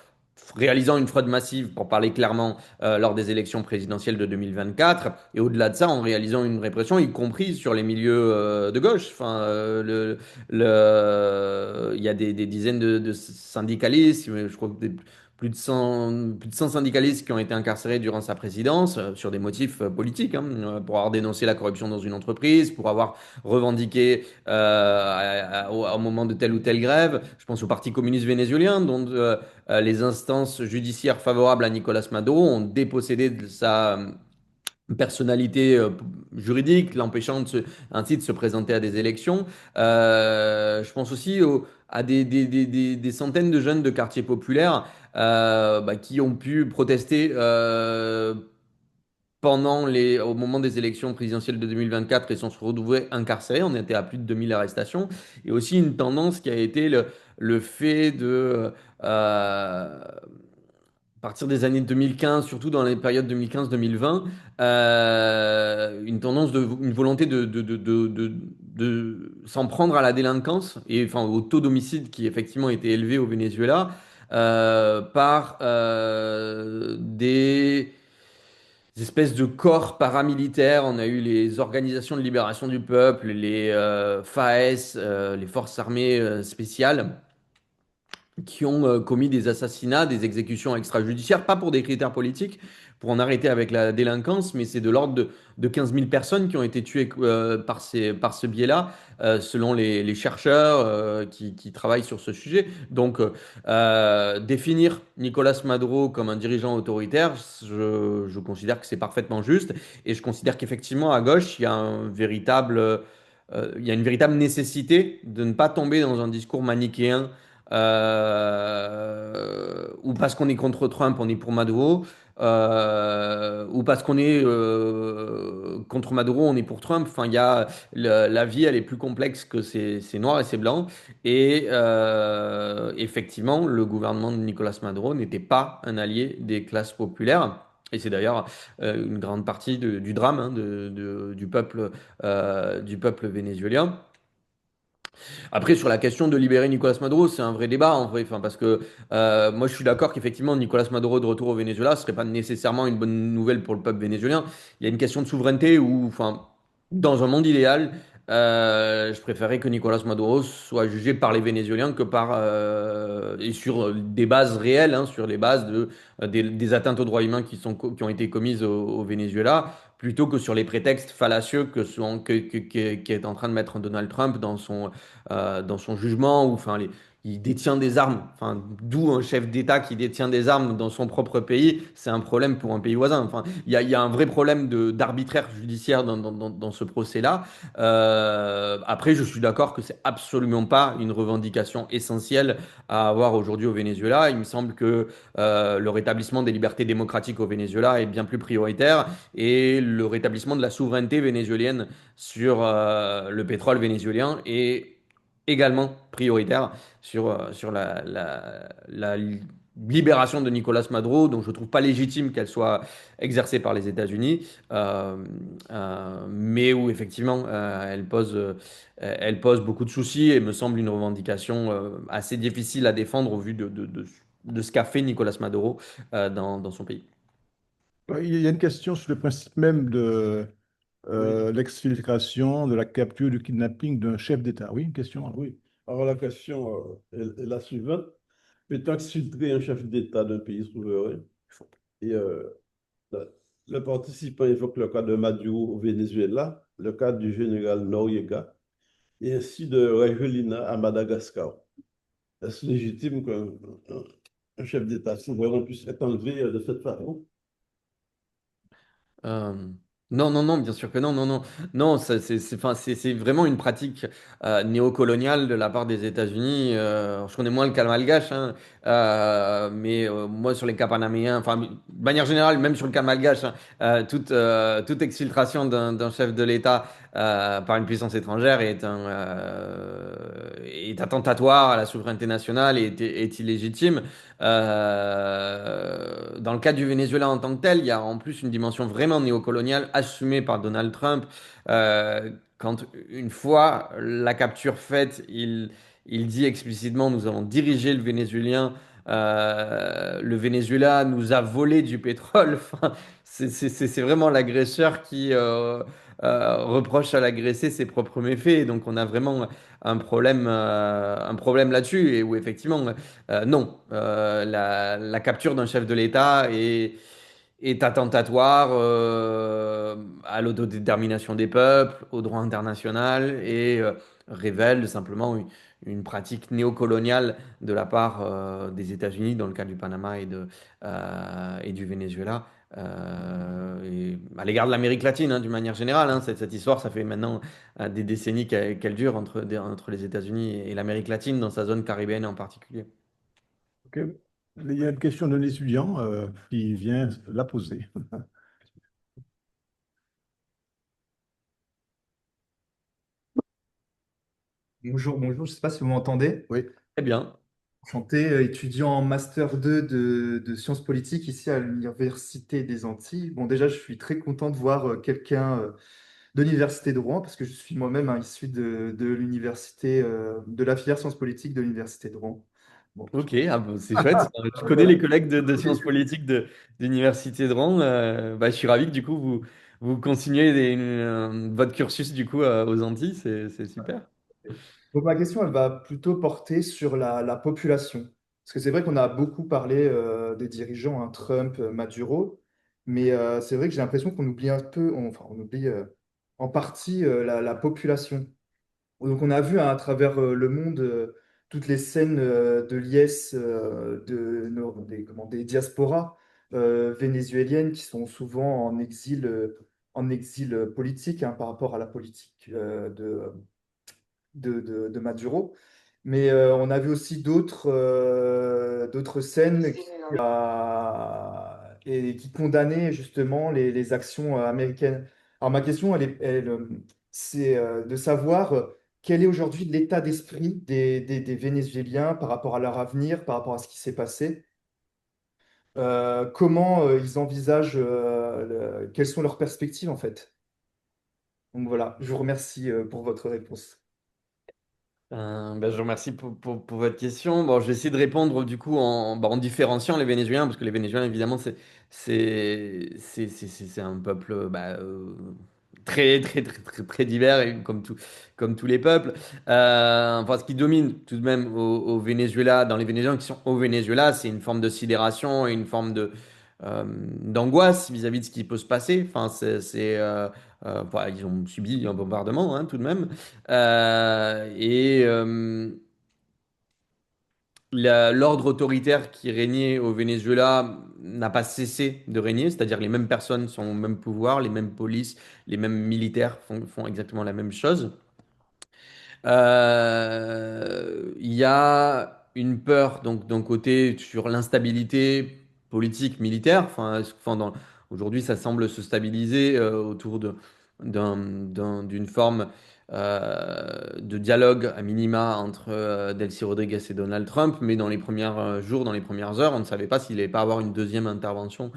S2: réalisant une fraude massive, pour parler clairement, lors des élections présidentielles de 2024, et au-delà de ça, en réalisant une répression, y compris sur les milieux de gauche. Enfin, il y a des dizaines de syndicalistes, je crois que plus de 100 syndicalistes qui ont été incarcérés durant sa présidence sur des motifs politiques, hein, pour avoir dénoncé la corruption dans une entreprise, pour avoir revendiqué au moment de telle ou telle grève. Je pense au Parti communiste vénézuélien, dont les instances judiciaires favorables à Nicolas Maduro ont dépossédé de sa personnalité juridique, l'empêchant ainsi de se présenter à des élections. Je pense aussi à des centaines de jeunes de quartiers populaires qui ont pu protester au moment des élections présidentielles de 2024 et sont se retrouvés incarcérés. On était à plus de 2000 arrestations. Et aussi une tendance qui a été le fait de, à partir des années 2015, surtout dans les périodes 2015-2020, une volonté de s'en prendre à la délinquance et enfin au taux d'homicide qui effectivement était élevé au Venezuela par des espèces de corps paramilitaires. On a eu les organisations de libération du peuple, les FAES, les forces armées spéciales qui ont commis des assassinats, des exécutions extrajudiciaires, pas pour des critères politiques, pour en arrêter avec la délinquance, mais c'est de l'ordre de 15 000 personnes qui ont été tuées par ce biais-là, selon les chercheurs qui travaillent sur ce sujet. Donc, définir Nicolas Maduro comme un dirigeant autoritaire, je considère que c'est parfaitement juste, et je considère qu'effectivement, à gauche, il y a une véritable nécessité de ne pas tomber dans un discours manichéen ou parce qu'on est contre Trump, on est pour Maduro, ou parce qu'on est contre Maduro, on est pour Trump. Enfin, la vie, elle est plus complexe que c'est noir et c'est blanc. Et effectivement, le gouvernement de Nicolas Maduro n'était pas un allié des classes populaires. Et c'est d'ailleurs une grande partie du drame hein, du peuple vénézuélien. Après, sur la question de libérer Nicolas Maduro, c'est un vrai débat en vrai. Enfin, parce que moi, je suis d'accord qu'effectivement, Nicolas Maduro de retour au Venezuela, ce serait pas nécessairement une bonne nouvelle pour le peuple vénézuélien. Il y a une question de souveraineté où, enfin, dans un monde idéal, je préférais que Nicolas Maduro soit jugé par les Vénézuéliens que et sur des bases réelles, hein, sur les bases des atteintes aux droits humains qui ont été commises au Venezuela, plutôt que sur les prétextes fallacieux qu'est en train de mettre Donald Trump dans son jugement, ou enfin, il détient des armes. Enfin, d'où un chef d'État qui détient des armes dans son propre pays, c'est un problème pour un pays voisin. Enfin, il y a un vrai problème d'arbitraire judiciaire dans ce procès-là. Après, je suis d'accord que c'est absolument pas une revendication essentielle à avoir aujourd'hui au Venezuela. Il me semble que le rétablissement des libertés démocratiques au Venezuela est bien plus prioritaire, et le rétablissement de la souveraineté vénézuélienne sur le pétrole vénézuélien est également prioritaire sur la libération de Nicolas Maduro, dont je ne trouve pas légitime qu'elle soit exercée par les États-Unis, mais où effectivement elle pose beaucoup de soucis et me semble une revendication assez difficile à défendre au vu de ce qu'a fait Nicolas Maduro dans son pays.
S1: Il y a une question sur le principe même de
S4: Oui,
S1: l'exfiltration, de la capture, du kidnapping d'un chef d'État. Oui, une question.
S4: oui. Alors la question est la suivante. Peut-on exfiltrer un chef d'État d'un pays souverain? Et le le participant évoque le cas de Maduro au Venezuela, le cas du général Noriega, et ainsi de Rajoelina à Madagascar. Est-ce légitime qu'un chef d'État souverain puisse être enlevé de cette façon?
S2: Euh, non, non, non, bien sûr que non, non, non. Non, enfin, c'est vraiment une pratique néocoloniale de la part des États-Unis. Je connais moins le cas malgache, hein, mais moi, sur les cas panaméens, enfin, de manière générale, même sur le cas malgache, hein, toute exfiltration d'un chef de l'État par une puissance étrangère est attentatoire à la souveraineté nationale et est illégitime. Dans le cas du Venezuela en tant que tel, il y a en plus une dimension vraiment néocoloniale assumée par Donald Trump. Quand une fois la capture faite, il dit explicitement, nous allons diriger le Venezuela nous a volé du pétrole. Enfin, c'est vraiment l'agresseur qui reproche à l'agressé ses propres méfaits. Et donc on a vraiment un problème là-dessus, et où effectivement, non, la capture d'un chef de l'État est attentatoire à l'autodétermination des peuples, au droit international, et révèle simplement une pratique néocoloniale de la part des États-Unis dans le cas du Panama et du Venezuela. Et à l'égard de l'Amérique latine, hein, d'une manière générale, hein, cette histoire, ça fait maintenant des décennies qu'elle dure entre les États-Unis et l'Amérique latine, dans sa zone caribéenne en particulier.
S1: Ok. Il y a une question d'un étudiant qui vient la poser.
S5: Bonjour, bonjour, je ne sais pas si vous m'entendez.
S1: Oui.
S2: Très bien.
S5: Enchanté, étudiant en Master 2 de sciences politiques ici à l'Université des Antilles. Bon, déjà, je suis très content de voir quelqu'un de l'Université de Rouen, parce que je suis moi-même hein, issu de l'université, de la filière sciences politiques de l'Université de Rouen. Bon,
S2: Ok, ah bon, c'est chouette. Je connais les collègues de sciences politiques de l'Université de Rouen. Bah, je suis ravi que du coup vous continuez votre cursus du coup aux Antilles. C'est super.
S5: Donc, ma question, elle va plutôt porter sur la population. Parce que c'est vrai qu'on a beaucoup parlé des dirigeants, hein, Trump, Maduro, mais c'est vrai que j'ai l'impression qu'on oublie un peu, enfin, on oublie en partie la population. Donc, on a vu hein, à travers le monde toutes les scènes de liesse des diasporas vénézuéliennes qui sont souvent en exil politique hein, par rapport à la politique de Maduro. Mais on a vu aussi d'autres scènes et qui condamnaient justement les actions américaines. Alors ma question, c'est de savoir quel est aujourd'hui l'état d'esprit des Vénézuéliens par rapport à leur avenir, par rapport à ce qui s'est passé. Comment ils envisagent, quelles sont leurs perspectives en fait. Donc voilà, je vous remercie pour votre réponse.
S2: Ben, je vous remercie pour votre question. Bon, je vais essayer de répondre du coup en différenciant les Vénézuéliens, parce que les Vénézuéliens, évidemment, c'est un peuple très divers, et comme tous les peuples. Enfin, ce qui domine tout de même au Venezuela, dans les Vénézuéliens qui sont au Venezuela, c'est une forme de sidération et une forme d'angoisse vis-à-vis de ce qui peut se passer. Enfin, voilà, ils ont subi un bombardement, hein, tout de même. L'ordre autoritaire qui régnait au Venezuela n'a pas cessé de régner, c'est-à-dire les mêmes personnes sont au même pouvoir, les mêmes polices, les mêmes militaires font exactement la même chose. Il y a une peur donc d'un côté sur l'instabilité politique militaire. Aujourd'hui, ça semble se stabiliser autour d'une forme de dialogue à minima entre Delcy Rodriguez et Donald Trump, mais dans les premiers jours, dans les premières heures, on ne savait pas s'il allait pas avoir une deuxième intervention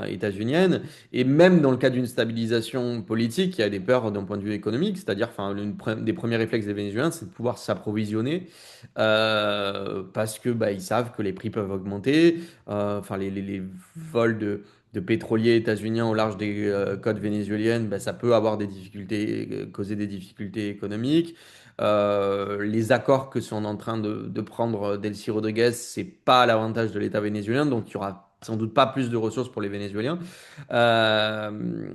S2: états-unienne. Et même dans le cas d'une stabilisation politique, il y a des peurs d'un point de vue économique, c'est-à-dire, enfin, des premiers réflexes des Vénézuéliens, c'est de pouvoir s'approvisionner parce que bah, ils savent que les prix peuvent augmenter. Enfin, les vols de pétroliers états-uniens au large des côtes vénézuéliennes, bah, ça peut avoir des difficultés, causer des difficultés économiques. Les accords que sont en train de prendre Delcy Rodriguez, c'est pas à l'avantage de l'État vénézuélien, donc il y aura sans doute pas plus de ressources pour les Vénézuéliens. Euh,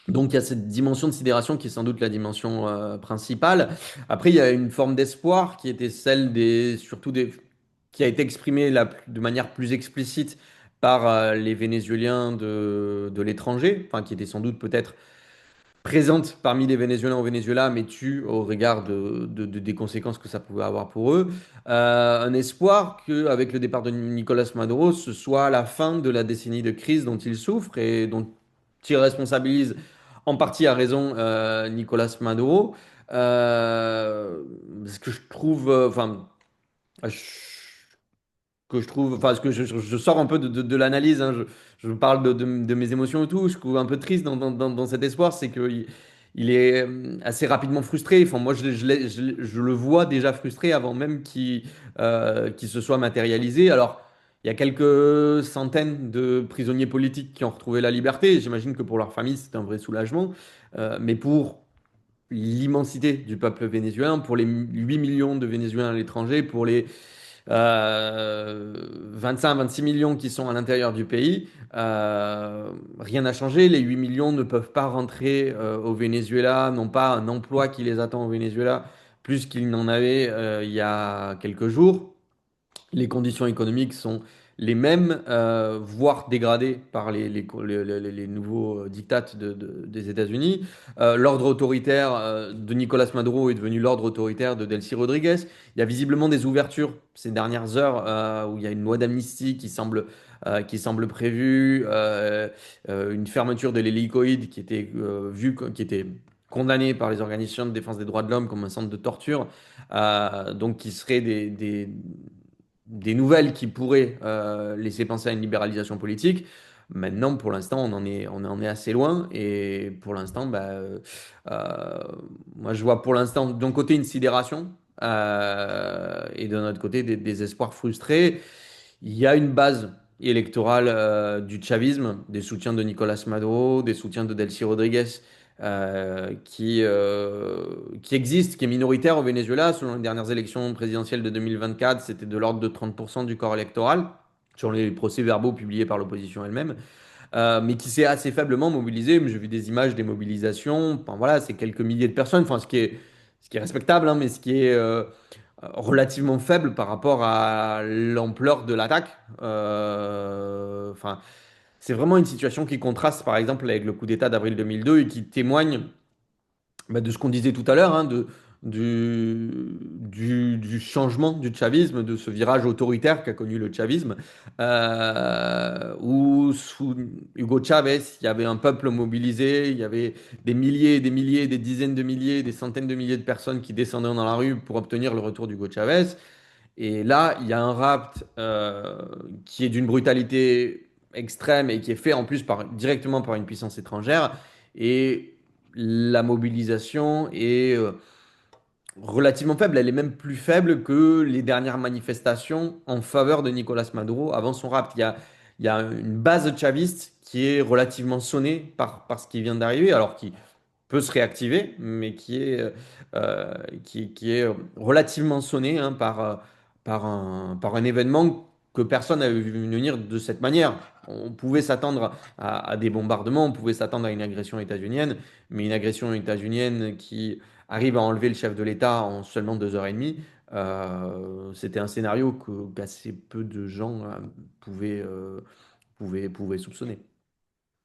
S2: donc il y a cette dimension de sidération qui est sans doute la dimension principale. Après, il y a une forme d'espoir qui était celle qui a été exprimée de manière plus explicite par les Vénézuéliens de l'étranger, enfin qui étaient sans doute peut-être présente parmi les Vénézuéliens au Venezuela, mais tue au regard des conséquences que ça pouvait avoir pour eux. Un espoir qu'avec le départ de Nicolas Maduro, ce soit la fin de la décennie de crise dont il souffre et dont il responsabilise en partie à raison Nicolas Maduro. Ce que je trouve, que je trouve, enfin, ce que je sors un peu de l'analyse, hein, je parle de mes émotions et tout, je trouve un peu triste dans cet espoir, c'est qu'il est assez rapidement frustré. Enfin, moi, je le vois déjà frustré avant même qu'il se soit matérialisé. Alors, il y a quelques centaines de prisonniers politiques qui ont retrouvé la liberté. J'imagine que pour leur famille, c'est un vrai soulagement. Mais pour l'immensité du peuple vénézuélien, pour les 8 millions de Vénézuéliens à l'étranger, pour les 25-26 millions qui sont à l'intérieur du pays, rien n'a changé. Les 8 millions ne peuvent pas rentrer au Venezuela, n'ont pas un emploi qui les attend au Venezuela, plus qu'ils n'en avaient il y a quelques jours. Les conditions économiques sont les mêmes, voire dégradées par les nouveaux diktats des États-Unis. L'ordre autoritaire de Nicolas Maduro est devenu l'ordre autoritaire de Delcy Rodriguez. Il y a visiblement des ouvertures ces dernières heures où il y a une loi d'amnistie qui semble prévue, une fermeture de l'hélicoïde qui était condamné par les organisations de défense des droits de l'homme comme un centre de torture, donc qui serait des nouvelles qui pourraient laisser penser à une libéralisation politique. Maintenant, pour l'instant, on en est assez loin. Et pour l'instant, euh, moi, je vois pour l'instant, d'un côté, une sidération et d'un autre côté, des espoirs frustrés. Il y a une base électorale du chavisme, des soutiens de Nicolas Maduro, des soutiens de Delcy Rodriguez, qui existe, qui est minoritaire au Venezuela. Selon les dernières élections présidentielles de 2024, c'était de l'ordre de 30% du corps électoral, sur les procès-verbaux publiés par l'opposition elle-même, mais qui s'est assez faiblement mobilisé. J'ai vu des images des mobilisations. Enfin, voilà, c'est quelques milliers de personnes, enfin, ce qui est respectable, hein, mais ce qui est relativement faible par rapport à l'ampleur de l'attaque. Enfin, c'est vraiment une situation qui contraste, par exemple, avec le coup d'État d'avril 2002 et qui témoigne de ce qu'on disait tout à l'heure, hein, du changement du chavisme, de ce virage autoritaire qu'a connu le chavisme, où sous Hugo Chavez, il y avait un peuple mobilisé, il y avait des milliers, des milliers, des dizaines de milliers, des centaines de milliers de personnes qui descendaient dans la rue pour obtenir le retour d'Hugo Chavez. Et là, il y a un rapt qui est d'une brutalité extrême et qui est fait en plus directement par une puissance étrangère. Et la mobilisation est relativement faible. Elle est même plus faible que les dernières manifestations en faveur de Nicolas Maduro avant son rapt. Il y a une base chaviste qui est relativement sonnée par ce qui vient d'arriver, alors qui peut se réactiver, mais qui est relativement sonné hein, par un événement que personne n'avait vu venir de cette manière. On pouvait s'attendre à des bombardements, on pouvait s'attendre à une agression états-unienne, mais une agression états-unienne qui arrive à enlever le chef de l'État en seulement 2 heures et demie, c'était un scénario qu'assez peu de gens pouvaient soupçonner.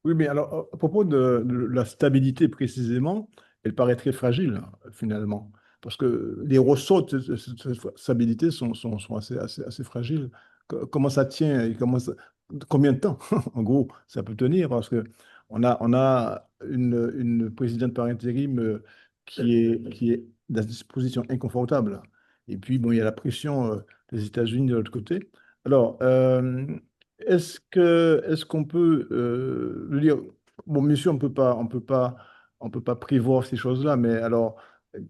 S1: Oui, mais alors, à propos de la stabilité précisément, elle paraît très fragile, finalement. Parce que les ressorts de cette stabilité sont assez fragiles. Comment ça tient et combien de temps, en gros, ça peut tenir? Parce que on a une présidente par intérim qui est dans une position inconfortable. Et puis, bon, il y a la pression des États-Unis de l'autre côté. Alors, est-ce qu'on peut je veux dire, bon, bien sûr, on peut pas prévoir ces choses-là, mais alors, euh,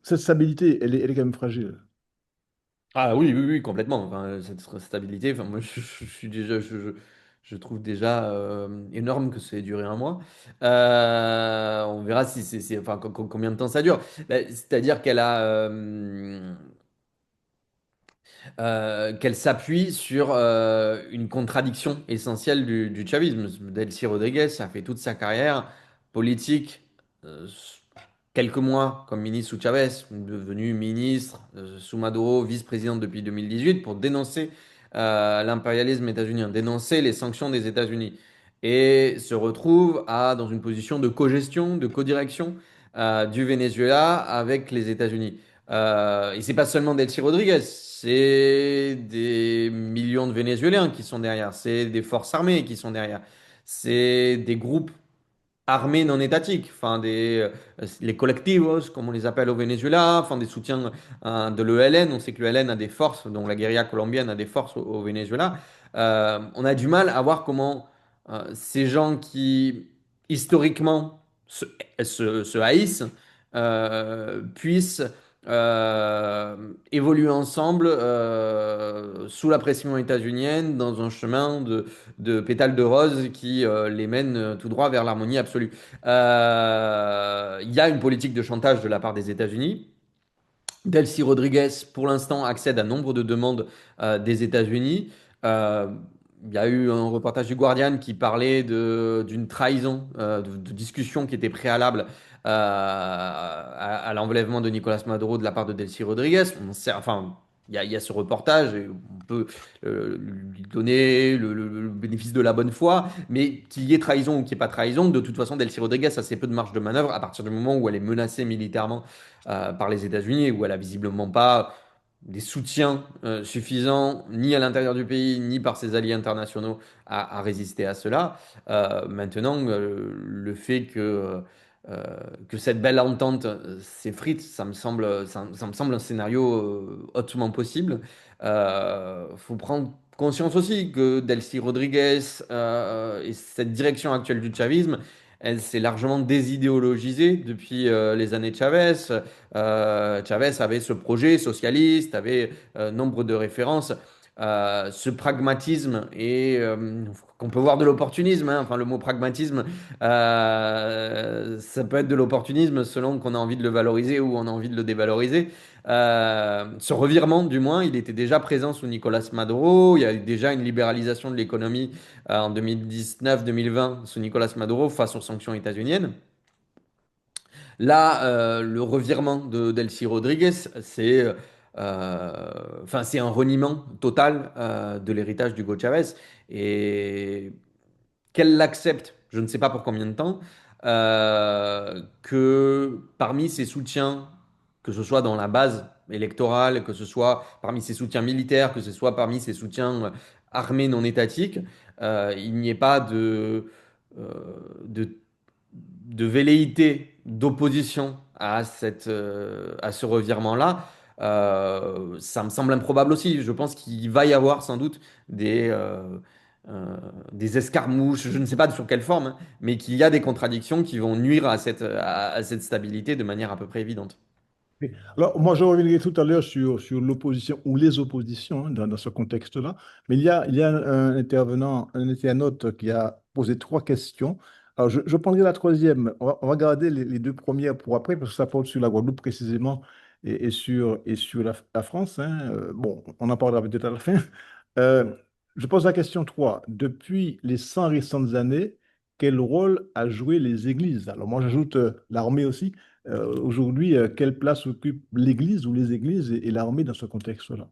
S1: cette stabilité, elle est quand même fragile.
S2: Ah oui, oui, oui, complètement. Enfin, cette stabilité, enfin, moi, je suis déjà, je trouve déjà énorme que ça ait duré un mois. On verra si enfin, combien de temps ça dure. C'est-à-dire qu'elle s'appuie sur une contradiction essentielle du chavisme. Delcy Rodriguez a fait toute sa carrière politique, euh, quelques mois comme ministre sous Chavez, devenu ministre sous Maduro, vice-présidente depuis 2018, pour dénoncer l'impérialisme états-unien, dénoncer les sanctions des États-Unis, et se retrouve dans une position de co-gestion, de co-direction du Venezuela avec les États-Unis. Et c'est pas seulement Delcy Rodriguez, c'est des millions de Vénézuéliens qui sont derrière, c'est des forces armées qui sont derrière, c'est des groupes armées non étatiques, enfin les colectivos, comme on les appelle au Venezuela, enfin des soutiens de l'ELN. On sait que l'ELN a des forces, donc la guérilla colombienne a des forces au Venezuela. On a du mal à voir comment ces gens qui historiquement se haïssent puissent évoluer ensemble sous la pression états-unienne dans un chemin de pétales de rose qui les mène tout droit vers l'harmonie absolue. Il y a une politique de chantage de la part des États-Unis. Delcy Rodriguez, pour l'instant, accède à nombre de demandes des États-Unis. Euh, il y a eu un reportage du Guardian qui parlait d'une trahison, de discussions qui étaient préalables à l'enlèvement de Nicolas Maduro de la part de Delcy Rodriguez. Enfin, il y a ce reportage et on peut lui donner le bénéfice de la bonne foi, mais qu'il y ait trahison ou qu'il n'y ait pas trahison, de toute façon, Delcy Rodriguez a assez peu de marge de manœuvre à partir du moment où elle est menacée militairement par les États-Unis, où elle a visiblement pas des soutiens suffisants, ni à l'intérieur du pays, ni par ses alliés internationaux, à résister à cela. Maintenant, le fait que cette belle entente s'effrite, ça me semble un scénario hautement possible. Faut prendre conscience aussi que Delcy Rodriguez et cette direction actuelle du chavisme, elle s'est largement désidéologisée depuis les années Chavez. Chavez avait ce projet socialiste, avait nombre de références. Ce pragmatisme et qu'on peut voir de l'opportunisme, hein. Enfin, le mot pragmatisme, ça peut être de l'opportunisme selon qu'on a envie de le valoriser ou on a envie de le dévaloriser. Ce revirement, du moins, il était déjà présent sous Nicolas Maduro. Il y a eu déjà une libéralisation de l'économie en 2019-2020 sous Nicolas Maduro face aux sanctions états-uniennes. Là, le revirement de Delcy Rodriguez, c'est un reniement total de l'héritage d'Hugo Chavez et qu'elle l'accepte, je ne sais pas pour combien de temps, que parmi ses soutiens que ce soit dans la base électorale, que ce soit parmi ses soutiens militaires, que ce soit parmi ses soutiens armés non étatiques, il n'y ait pas euh, de, de velléité d'opposition à ce revirement-là. Ça me semble improbable aussi. Je pense qu'il va y avoir sans doute des escarmouches, je ne sais pas sur quelle forme, hein, mais qu'il y a des contradictions qui vont nuire à cette stabilité de manière à peu près évidente.
S1: Oui. Alors, moi, je reviendrai tout à l'heure sur l'opposition ou les oppositions, hein, dans ce contexte-là. Mais il y a un intervenant, un internaute qui a posé trois questions. Alors, je prendrai la troisième. On va garder les deux premières pour après, parce que ça porte sur la Guadeloupe précisément et sur la France, hein. Bon, on en parlera peut-être à la fin. Euh, je pose la question 3. Depuis les 100 récentes années, quel rôle a joué les églises? Alors, moi, j'ajoute l'armée aussi. Aujourd'hui, quelle place occupe l'Église ou les églises et l'armée dans ce contexte-là?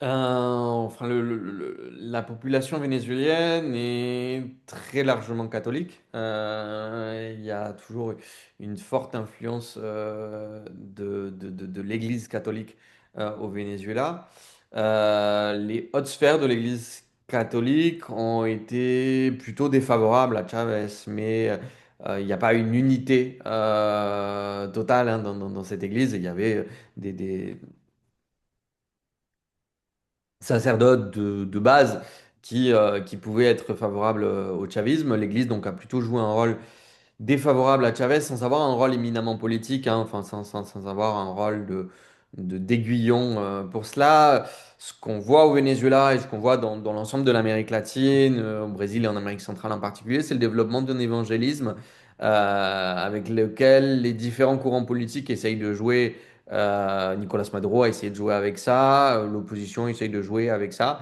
S2: Enfin, la population vénézuélienne est très largement catholique. Il y a toujours une forte influence de l'Église catholique au Venezuela. Les hautes sphères de l'Église catholique ont été plutôt défavorables à Chavez, mais il n'y a pas une unité totale, hein, dans cette Église. Il y avait des sacerdotes de base qui pouvaient être favorables au chavisme. L'Église donc a plutôt joué un rôle défavorable à Chavez sans avoir un rôle éminemment politique, hein, enfin sans avoir un rôle d'aiguillon pour cela. Ce qu'on voit au Venezuela et ce qu'on voit dans l'ensemble de l'Amérique latine, au Brésil et en Amérique centrale en particulier, c'est le développement d'un évangélisme avec lequel les différents courants politiques essayent de jouer. Nicolas Maduro a essayé de jouer avec ça, l'opposition essaye de jouer avec ça,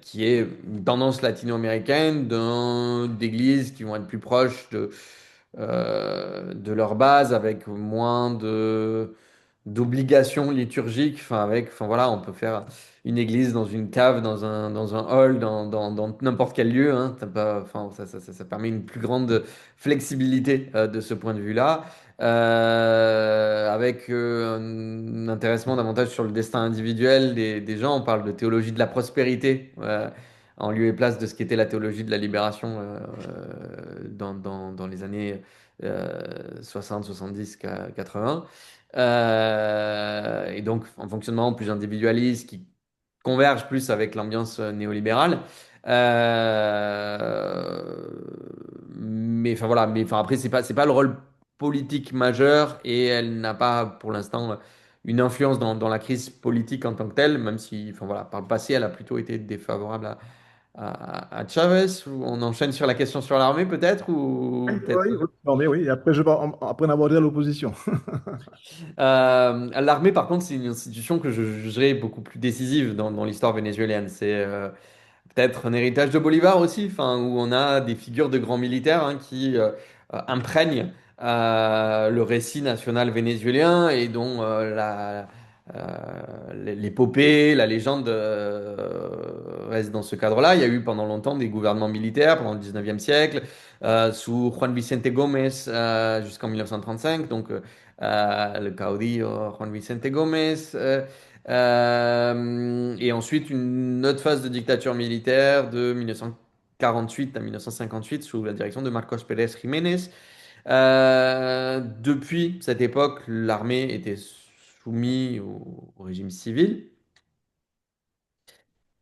S2: qui est une tendance latino-américaine d'églises qui vont être plus proches de leur base, avec moins d'obligations liturgiques. Enfin voilà, on peut faire une église dans une cave, dans un hall, dans n'importe quel lieu, hein. Enfin, ça permet une plus grande flexibilité de ce point de vue-là. Avec un intéressement davantage sur le destin individuel des gens. On parle de théologie de la prospérité, en lieu et place de ce qu'était la théologie de la libération dans les années 60, 70, 80. Et donc, un fonctionnement plus individualiste qui converge plus avec l'ambiance néolibérale. Euh, mais enfin voilà, mais enfin après c'est pas le rôle politique majeur et elle n'a pas pour l'instant une influence dans la crise politique en tant que telle, même si enfin voilà, par le passé elle a plutôt été défavorable à Chavez. On enchaîne sur la question sur l'armée peut-être
S1: Oui,
S2: ou peut-être.
S1: oui, oui. Non, mais oui, après, après on abordera l'opposition.
S2: L'armée, par contre, c'est une institution que je jugerais beaucoup plus décisive dans l'histoire vénézuélienne. C'est peut-être un héritage de Bolivar aussi, enfin, où on a des figures de grands militaires hein, qui imprègnent le récit national vénézuélien et dont l'épopée, la légende reste dans ce cadre-là. Il y a eu pendant longtemps des gouvernements militaires, pendant le 19e siècle, sous Juan Vicente Gómez jusqu'en 1935, donc le caudillo Juan Vicente Gómez. Et ensuite, une autre phase de dictature militaire de 1948 à 1958 sous la direction de Marcos Pérez Jiménez. Depuis cette époque, l'armée était soumise au régime civil.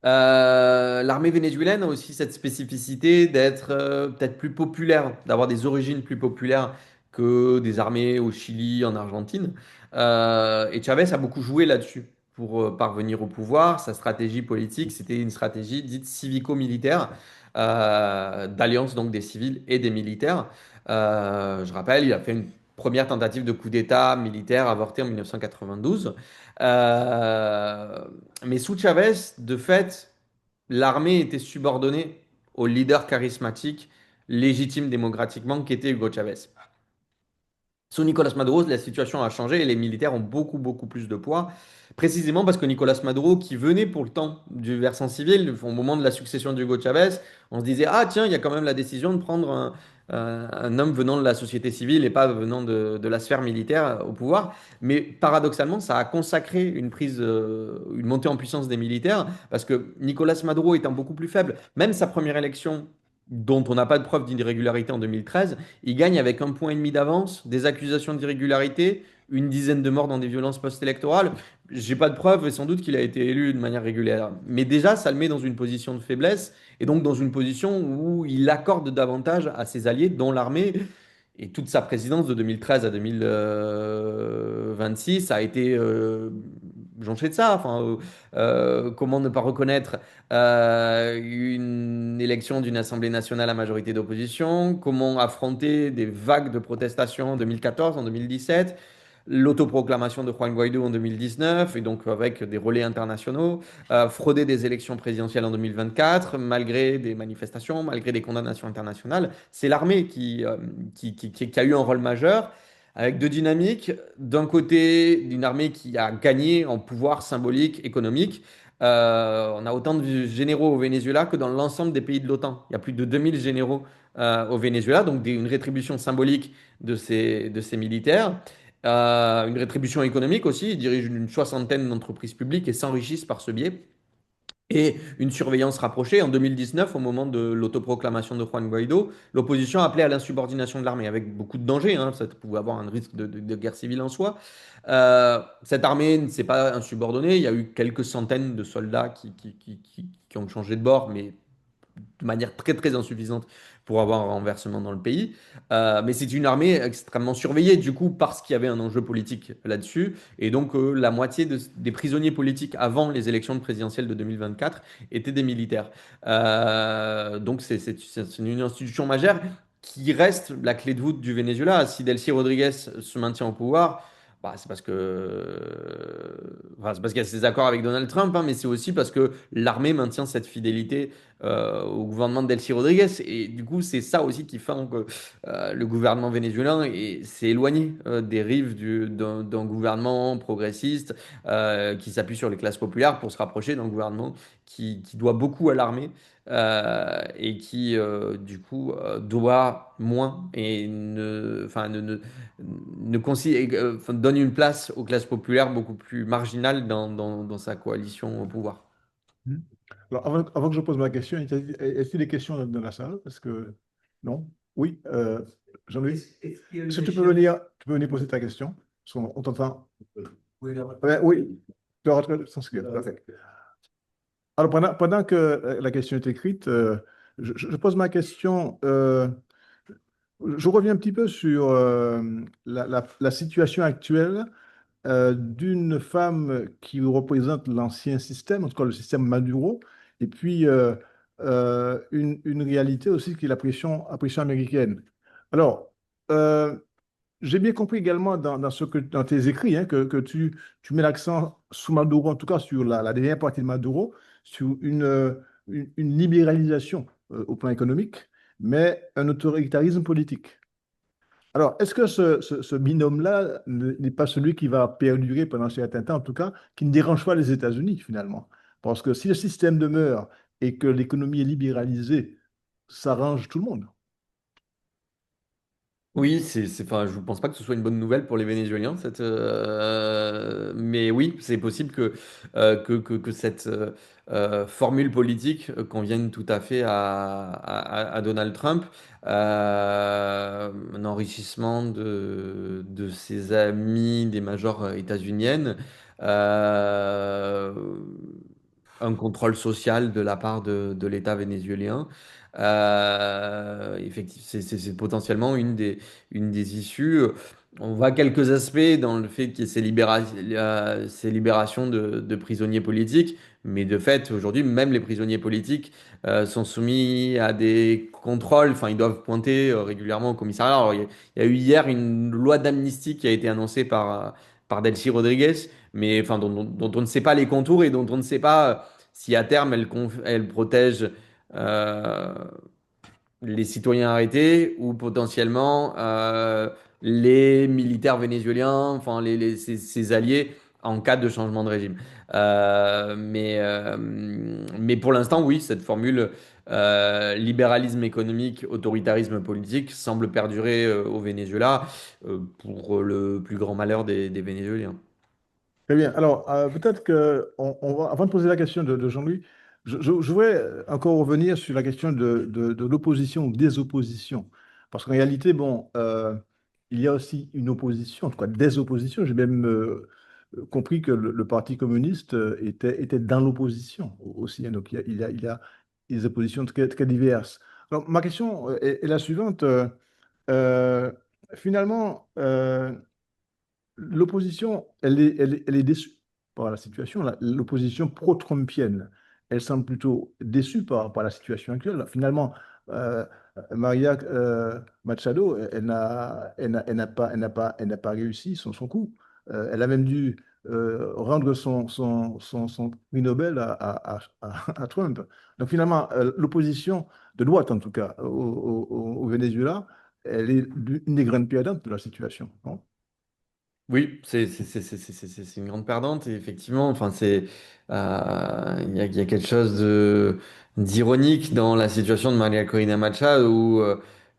S2: L'armée vénézuélienne a aussi cette spécificité d'être peut-être plus populaire, d'avoir des origines plus populaires que des armées au Chili, en Argentine. Et Chavez a beaucoup joué là-dessus pour parvenir au pouvoir. Sa stratégie politique, c'était une stratégie dite civico-militaire, d'alliance donc des civils et des militaires. Je rappelle, il a fait une première tentative de coup d'État militaire avortée en 1992. Euh, mais sous Chavez, de fait, l'armée était subordonnée au leader charismatique, légitime démocratiquement, qu'était Hugo Chavez. Sous Nicolas Maduro, la situation a changé et les militaires ont beaucoup, beaucoup plus de poids, précisément parce que Nicolas Maduro, qui venait pour le temps du versant civil, au moment de la succession d'Hugo Chavez, on se disait, ah tiens, il y a quand même la décision de prendre un homme venant de la société civile et pas venant de la sphère militaire au pouvoir. Mais paradoxalement, ça a consacré une montée en puissance des militaires, parce que Nicolas Maduro étant beaucoup plus faible, même sa première élection, dont on n'a pas de preuve d'irrégularité en 2013, il gagne avec 1,5 point d'avance, des accusations d'irrégularité, une dizaine de morts dans des violences post-électorales. J'ai pas de preuves et sans doute qu'il a été élu de manière régulière. Mais déjà, ça le met dans une position de faiblesse et donc dans une position où il accorde davantage à ses alliés, dont l'armée. Et toute sa présidence de 2013 à 2026 a été jonchée de ça. Enfin, comment ne pas reconnaître une élection d'une Assemblée nationale à majorité d'opposition? Comment affronter des vagues de protestations en 2014, en 2017? L'autoproclamation de Juan Guaidó en 2019, et donc avec des relais internationaux, frauder des élections présidentielles en 2024, malgré des manifestations, malgré des condamnations internationales. C'est l'armée qui a eu un rôle majeur, avec deux dynamiques. D'un côté, d'une armée qui a gagné en pouvoir symbolique, économique. On a autant de généraux au Venezuela que dans l'ensemble des pays de l'OTAN. Il y a plus de 2000 généraux au Venezuela, donc une rétribution symbolique de ces militaires. Une rétribution économique aussi. Ils dirigent une soixantaine d'entreprises publiques et s'enrichissent par ce biais. Et une surveillance rapprochée. En 2019, au moment de l'autoproclamation de Juan Guaidó, l'opposition appelait à l'insubordination de l'armée, avec beaucoup de dangers, hein. Ça pouvait avoir un risque de guerre civile en soi. Cette armée ne s'est pas insubordonnée. Il y a eu quelques centaines de soldats qui ont changé de bord, mais de manière très très insuffisante pour avoir un renversement dans le pays. Mais c'est une armée extrêmement surveillée, du coup, parce qu'il y avait un enjeu politique là-dessus. Et donc, la moitié des prisonniers politiques avant les élections présidentielles de 2024 étaient des militaires. Donc, c'est une institution majeure qui reste la clé de voûte du Venezuela. Si Delcy Rodriguez se maintient au pouvoir, bah, c'est parce qu'il y a ces accords avec Donald Trump, hein, mais c'est aussi parce que l'armée maintient cette fidélité au gouvernement de Delcy Rodriguez. Et du coup, c'est ça aussi qui fait que le gouvernement vénézuélien s'est éloigné des rives d'un gouvernement progressiste qui s'appuie sur les classes populaires pour se rapprocher d'un gouvernement qui doit beaucoup à l'armée. Et qui du coup doit moins et enfin, enfin, donne une place aux classes populaires beaucoup plus marginales dans sa coalition au pouvoir.
S1: Hmm. Alors, avant que je pose ma question, est-ce qu'il y a des questions dans la salle? Est-ce que... Non? Oui, Jean-Louis? Est-ce que tu peux venir poser ta question? Parce qu'on on t'entend. Ouais, oui, tu as rentré sans sujet. Parfait. Alors, pendant que la question est écrite, je pose ma question. Je reviens un petit peu sur la situation actuelle d'une femme qui représente l'ancien système, en tout cas le système Maduro, et puis une réalité aussi qui est la pression américaine. Alors, euh, j'ai bien compris également dans tes écrits, hein, que tu mets l'accent sous Maduro, en tout cas sur la dernière partie de Maduro, sur une libéralisation au plan économique, mais un autoritarisme politique. Alors, est-ce que ce binôme-là n'est pas celui qui va perdurer pendant un certain temps, en tout cas, qui ne dérange pas les États-Unis finalement? Parce que si le système demeure et que l'économie est libéralisée, ça arrange tout le monde.
S2: Oui, enfin, je ne pense pas que ce soit une bonne nouvelle pour les Vénézuéliens, mais oui, c'est possible que cette formule politique convienne tout à fait à Donald Trump. Un enrichissement de ses amis des majors états-uniennes, euh, un contrôle social de la part de l'État vénézuélien. Effectivement, c'est potentiellement une des issues. On voit quelques aspects dans le fait qu'il y ait ces libérations de prisonniers politiques, mais de fait, aujourd'hui, même les prisonniers politiques sont soumis à des contrôles. Enfin, ils doivent pointer régulièrement au commissariat. Alors, il y a eu hier une loi d'amnistie qui a été annoncée par Delcy Rodriguez, mais enfin, dont on ne sait pas les contours et dont on ne sait pas si à terme elle protège euh, les citoyens arrêtés ou potentiellement les militaires vénézuéliens, enfin ses alliés en cas de changement de régime. Mais pour l'instant, oui, cette formule libéralisme économique, autoritarisme politique semble perdurer au Venezuela pour le plus grand malheur des Vénézuéliens.
S1: Très bien. Alors, peut-être que avant de poser la question de Jean-Louis, je voudrais encore revenir sur la question de l'opposition ou des oppositions. Parce qu'en réalité, bon, il y a aussi une opposition, en tout cas des oppositions. J'ai même compris que le Parti communiste était dans l'opposition aussi, hein. Donc, il y a des oppositions très, très diverses. Alors, ma question est la suivante. Euh, Finalement, l'opposition, elle est déçue par la situation. L'opposition pro-trumpienne, elle semble plutôt déçue par la situation actuelle. Finalement, euh, Maria Machado, elle n'a pas réussi son coup. Elle a même dû rendre son prix Nobel à Trump. Donc finalement, l'opposition de droite, en tout cas, au Venezuela, elle est une des grandes perdantes de la situation, non?
S2: Oui, c'est une grande perdante et effectivement, enfin il y a quelque chose d'ironique dans la situation de Maria Corina Machado où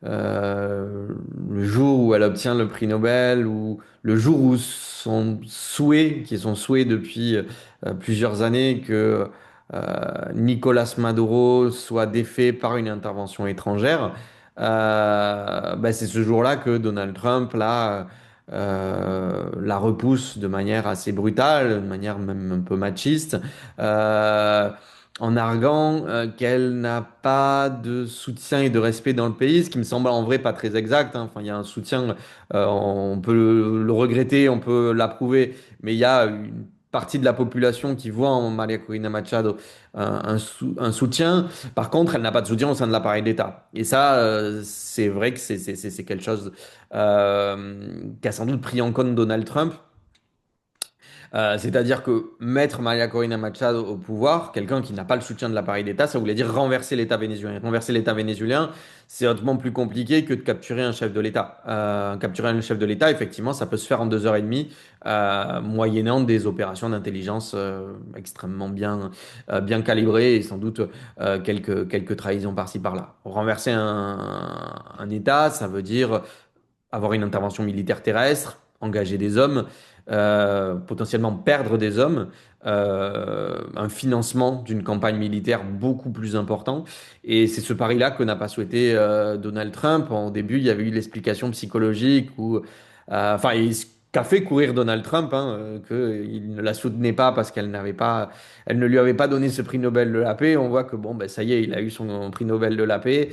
S2: le jour où elle obtient le prix Nobel ou le jour où son souhait, qui est son souhait depuis plusieurs années, que Nicolas Maduro soit défait par une intervention étrangère, bah, c'est ce jour-là que Donald Trump la repousse de manière assez brutale, de manière même un peu machiste, euh, en arguant qu'elle n'a pas de soutien et de respect dans le pays, ce qui me semble en vrai pas très exact, hein. Enfin, il y a un soutien, on peut le regretter, on peut l'approuver, mais il y a une partie de la population qui voit en Maria Corina Machado un soutien. Par contre, elle n'a pas de soutien au sein de l'appareil d'État. Et ça, c'est vrai que c'est quelque chose qu'a sans doute pris en compte Donald Trump. C'est-à-dire que mettre Maria Corina Machado au pouvoir, quelqu'un qui n'a pas le soutien de l'appareil d'État, ça voulait dire renverser l'État vénézuélien. Renverser l'État vénézuélien, c'est hautement plus compliqué que de capturer un chef de l'État. Capturer un chef de l'État, effectivement, ça peut se faire en 2 heures et demie, moyennant des opérations d'intelligence extrêmement bien calibrées et sans doute quelques trahisons par-ci par-là. Renverser un État, ça veut dire avoir une intervention militaire terrestre, engager des hommes, potentiellement perdre des hommes, un financement d'une campagne militaire beaucoup plus important. Et c'est ce pari-là que n'a pas souhaité Donald Trump. Au début, il y avait eu l'explication psychologique ou, enfin, ce qu'a fait courir Donald Trump, hein, qu'il ne la soutenait pas parce elle ne lui avait pas donné ce prix Nobel de la paix. On voit que bon, ben, ça y est, il a eu son prix Nobel de la paix,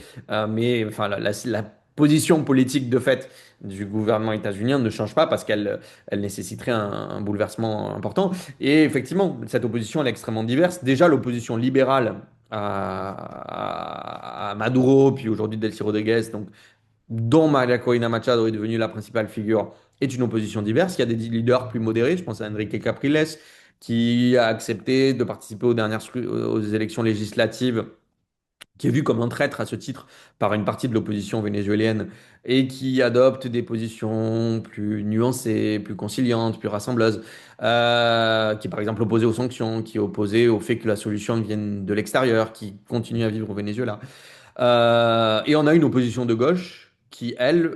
S2: mais enfin, la position politique de fait du gouvernement états-unien ne change pas parce qu'elle nécessiterait un bouleversement important. Et effectivement, cette opposition elle est extrêmement diverse. Déjà, l'opposition libérale à Maduro, puis aujourd'hui Delcy Rodriguez, donc, dont Maria Corina Machado est devenue la principale figure, est une opposition diverse. Il y a des leaders plus modérés, je pense à Enrique Capriles, qui a accepté de participer aux élections législatives, qui est vu comme un traître à ce titre par une partie de l'opposition vénézuélienne et qui adopte des positions plus nuancées, plus conciliantes, plus rassembleuses, qui est par exemple opposé aux sanctions, qui est opposé au fait que la solution vienne de l'extérieur, qui continue à vivre au Venezuela. Et on a une opposition de gauche qui, elle,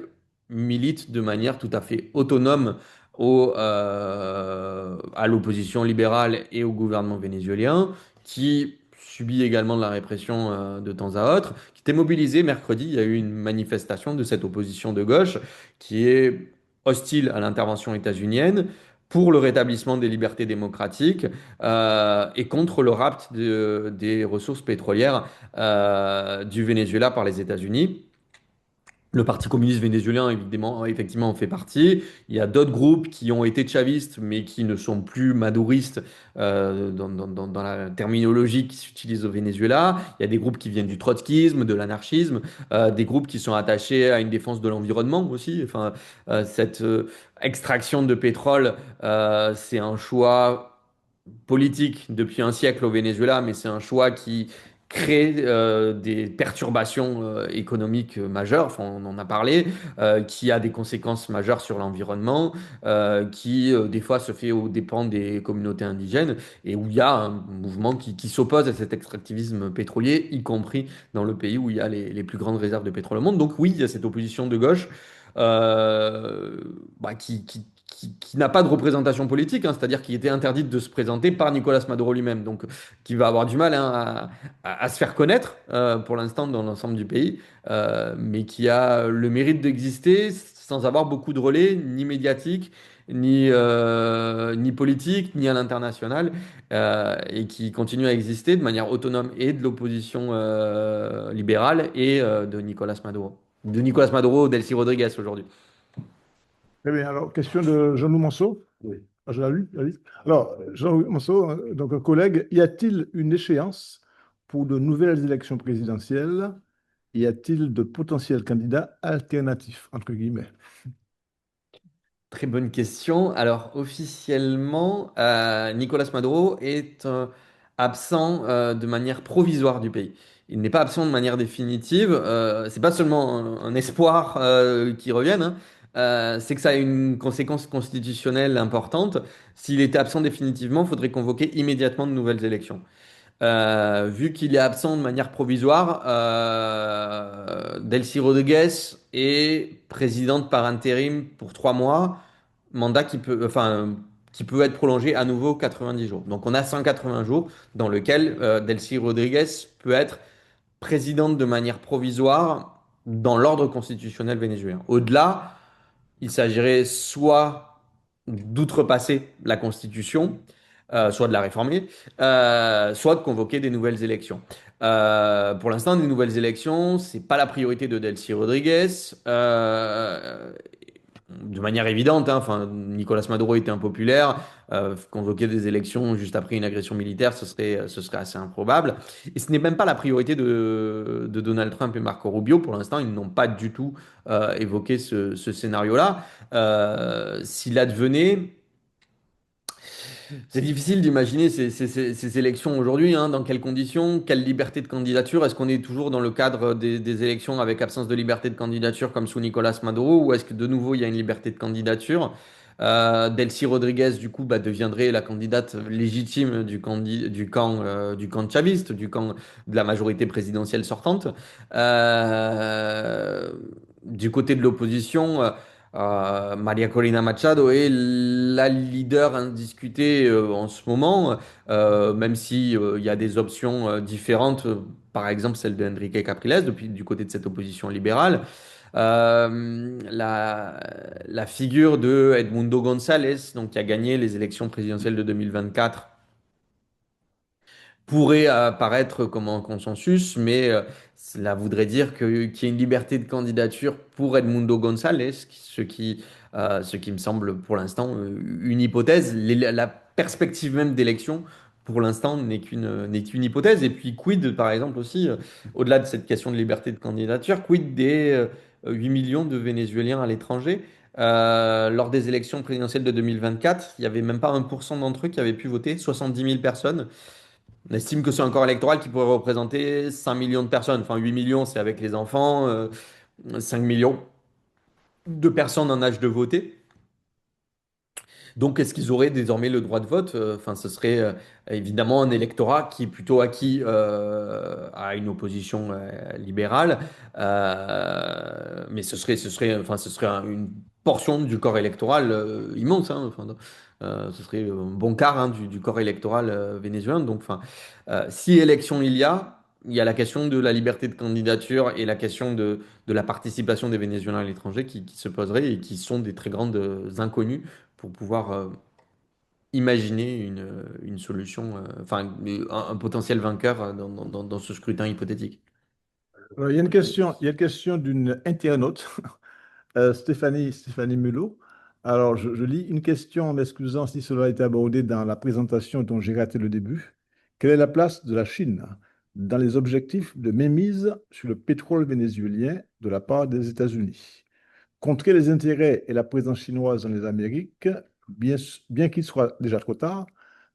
S2: milite de manière tout à fait autonome à l'opposition libérale et au gouvernement vénézuélien, qui subit également de la répression de temps à autre, qui était mobilisée mercredi. Il y a eu une manifestation de cette opposition de gauche qui est hostile à l'intervention états-unienne pour le rétablissement des libertés démocratiques et contre le rapt des ressources pétrolières du Venezuela par les États-Unis. Le Parti communiste vénézuélien, évidemment, effectivement, en fait partie. Il y a d'autres groupes qui ont été chavistes, mais qui ne sont plus maduristes dans la terminologie qui s'utilise au Venezuela. Il y a des groupes qui viennent du trotskisme, de l'anarchisme, des groupes qui sont attachés à une défense de l'environnement aussi. Enfin, cette extraction de pétrole, c'est un choix politique depuis un siècle au Venezuela, mais c'est un choix qui crée des perturbations économiques majeures, enfin, on en a parlé, qui a des conséquences majeures sur l'environnement, qui des fois se fait aux dépens des communautés indigènes, et où il y a un mouvement qui s'oppose à cet extractivisme pétrolier, y compris dans le pays où il y a les plus grandes réserves de pétrole au monde. Donc oui, il y a cette opposition de gauche euh, qui n'a pas de représentation politique, hein, c'est-à-dire qui était interdite de se présenter par Nicolas Maduro lui-même, donc qui va avoir du mal hein, à se faire connaître pour l'instant dans l'ensemble du pays, mais qui a le mérite d'exister sans avoir beaucoup de relais, ni médiatiques, ni politiques, ni à l'international, et qui continue à exister de manière autonome et de l'opposition libérale et de Nicolas Maduro. De Nicolas Maduro, Delcy Rodriguez aujourd'hui.
S1: Très bien. Alors, question de Jean-Loup Monceau.
S4: Oui.
S1: Ah, je l'ai lu, je l'ai lu. Alors, Jean-Loup Monceau, donc un collègue, y a-t-il une échéance pour de nouvelles élections présidentielles? Y a-t-il de potentiels candidats alternatifs, entre guillemets?
S2: Très bonne question. Alors, officiellement, Nicolas Maduro est absent de manière provisoire du pays. Il n'est pas absent de manière définitive. C'est pas seulement un espoir qu'il revienne, hein. C'est que ça a une conséquence constitutionnelle importante. S'il était absent définitivement, il faudrait convoquer immédiatement de nouvelles élections. Vu qu'il est absent de manière provisoire, Delcy Rodriguez est présidente par intérim pour 3 mois, mandat qui peut être prolongé à nouveau 90 jours. Donc on a 180 jours dans lequel Delcy Rodriguez peut être présidente de manière provisoire dans l'ordre constitutionnel vénézuélien. Au-delà, il s'agirait soit d'outrepasser la Constitution, soit de la réformer, soit de convoquer des nouvelles élections. Pour l'instant, des nouvelles élections, c'est pas la priorité de Delcy Rodriguez. De manière évidente, hein, enfin, Nicolas Maduro était impopulaire. Convoquer des élections juste après une agression militaire, ce serait assez improbable. Et ce n'est même pas la priorité de Donald Trump et Marco Rubio. Pour l'instant, ils n'ont pas du tout évoqué ce scénario-là. S'il advenait, c'est difficile d'imaginer ces élections aujourd'hui, hein, dans quelles conditions, quelle liberté de candidature. Est-ce qu'on est toujours dans le cadre des élections avec absence de liberté de candidature comme sous Nicolas Maduro, ou est-ce que de nouveau il y a une liberté de candidature? Delcy Rodriguez, du coup, bah, deviendrait la candidate légitime du camp chaviste, du camp de la majorité présidentielle sortante. Euh, du côté de l'opposition, Maria Corina Machado est la leader indiscutée en ce moment, même si il y a des options différentes, par exemple celle de Enrique Capriles depuis du côté de cette opposition libérale. La figure de Edmundo González, donc qui a gagné les élections présidentielles de 2024, pourrait apparaître comme un consensus, mais cela voudrait dire qu'il y a une liberté de candidature pour Edmundo González, ce qui me semble pour l'instant une hypothèse. La perspective même d'élection, pour l'instant, n'est qu'une hypothèse. Et puis, quid, par exemple, aussi, au-delà de cette question de liberté de candidature, quid des 8 millions de Vénézuéliens à l'étranger? Lors des élections présidentielles de 2024, il n'y avait même pas 1% d'entre eux qui avaient pu voter, 70 000 personnes. On estime que c'est un corps électoral qui pourrait représenter 5 millions de personnes. Enfin, 8 millions, c'est avec les enfants. 5 millions de personnes en âge de voter. Donc, est-ce qu'ils auraient désormais le droit de vote? Enfin, ce serait évidemment un électorat qui est plutôt acquis à une opposition libérale. Mais ce serait une portion du corps électoral immense, hein. Enfin, ce serait un bon quart hein, du corps électoral vénézuélien. Donc, enfin, si élection il y a la question de la liberté de candidature et la question de la participation des Vénézuéliens à l'étranger qui se poseraient et qui sont des très grandes inconnues pour pouvoir imaginer une solution, enfin un potentiel vainqueur dans ce scrutin hypothétique.
S1: Il y a il y a une question d'une internaute, Stéphanie Mulot. Alors, je lis une question en m'excusant si cela a été abordé dans la présentation dont j'ai raté le début. Quelle est la place de la Chine dans les objectifs de mainmise sur le pétrole vénézuélien de la part des États-Unis? Contrer les intérêts et la présence chinoise dans les Amériques, bien qu'il soit déjà trop tard,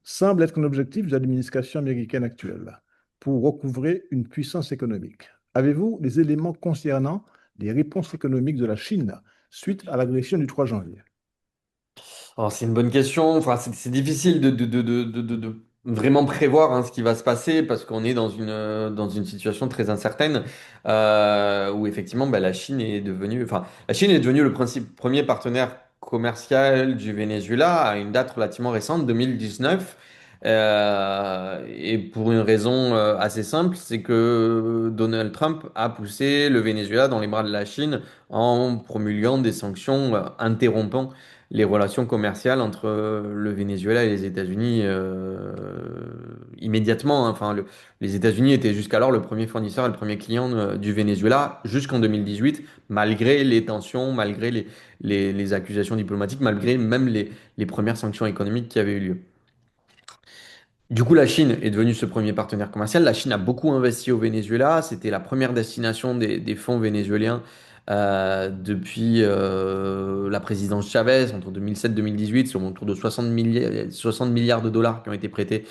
S1: semble être un objectif de l'administration américaine actuelle. pour recouvrer une puissance économique? Avez-vous des éléments concernant les réponses économiques de la Chine suite à l'agression du 3 janvier?
S2: Alors, c'est une bonne question. Enfin, c'est difficile de vraiment prévoir hein, ce qui va se passer parce qu'on est dans une situation très incertaine où effectivement bah, la Chine est devenue le premier partenaire commercial du Venezuela à une date relativement récente, 2019. Et pour une raison assez simple, c'est que Donald Trump a poussé le Venezuela dans les bras de la Chine en promulguant des sanctions interrompant les relations commerciales entre le Venezuela et les États-Unis immédiatement, hein. Enfin, les États-Unis étaient jusqu'alors le premier fournisseur et le premier client du Venezuela jusqu'en 2018, malgré les tensions, malgré les accusations diplomatiques, malgré même les premières sanctions économiques qui avaient eu lieu. Du coup, la Chine est devenue ce premier partenaire commercial. La Chine a beaucoup investi au Venezuela. C'était la première destination des fonds vénézuéliens depuis la présidence Chavez entre 2007-2018. C'est autour de 60 milliards de dollars qui ont été prêtés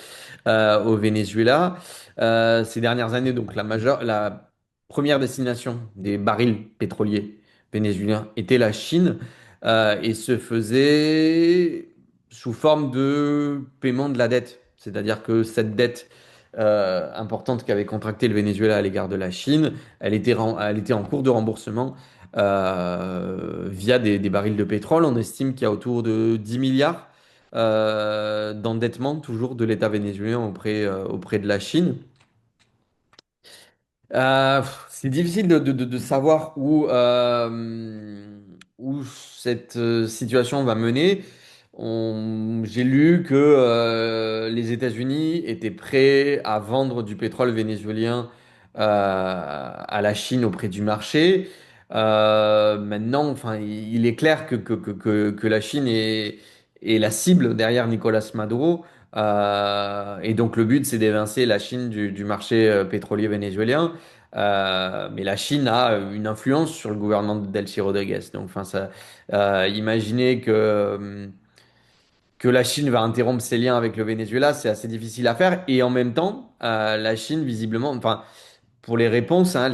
S2: au Venezuela. Ces dernières années, donc la première destination des barils pétroliers vénézuéliens était la Chine et se faisait sous forme de paiement de la dette. C'est-à-dire que cette dette importante qu'avait contractée le Venezuela à l'égard de la Chine, elle était en cours de remboursement via des barils de pétrole. On estime qu'il y a autour de 10 milliards d'endettement toujours de l'État vénézuélien auprès de la Chine. C'est difficile de savoir où cette situation va mener. J'ai lu que les États-Unis étaient prêts à vendre du pétrole vénézuélien à la Chine auprès du marché. Maintenant, enfin, il est clair que la Chine est la cible derrière Nicolas Maduro. Et donc le but, c'est d'évincer la Chine du marché pétrolier vénézuélien. Mais la Chine a une influence sur le gouvernement de Delcy Rodriguez. Donc, enfin, imaginer que la Chine va interrompre ses liens avec le Venezuela, c'est assez difficile à faire. Et en même temps, la Chine, visiblement, enfin, pour les réponses, hein,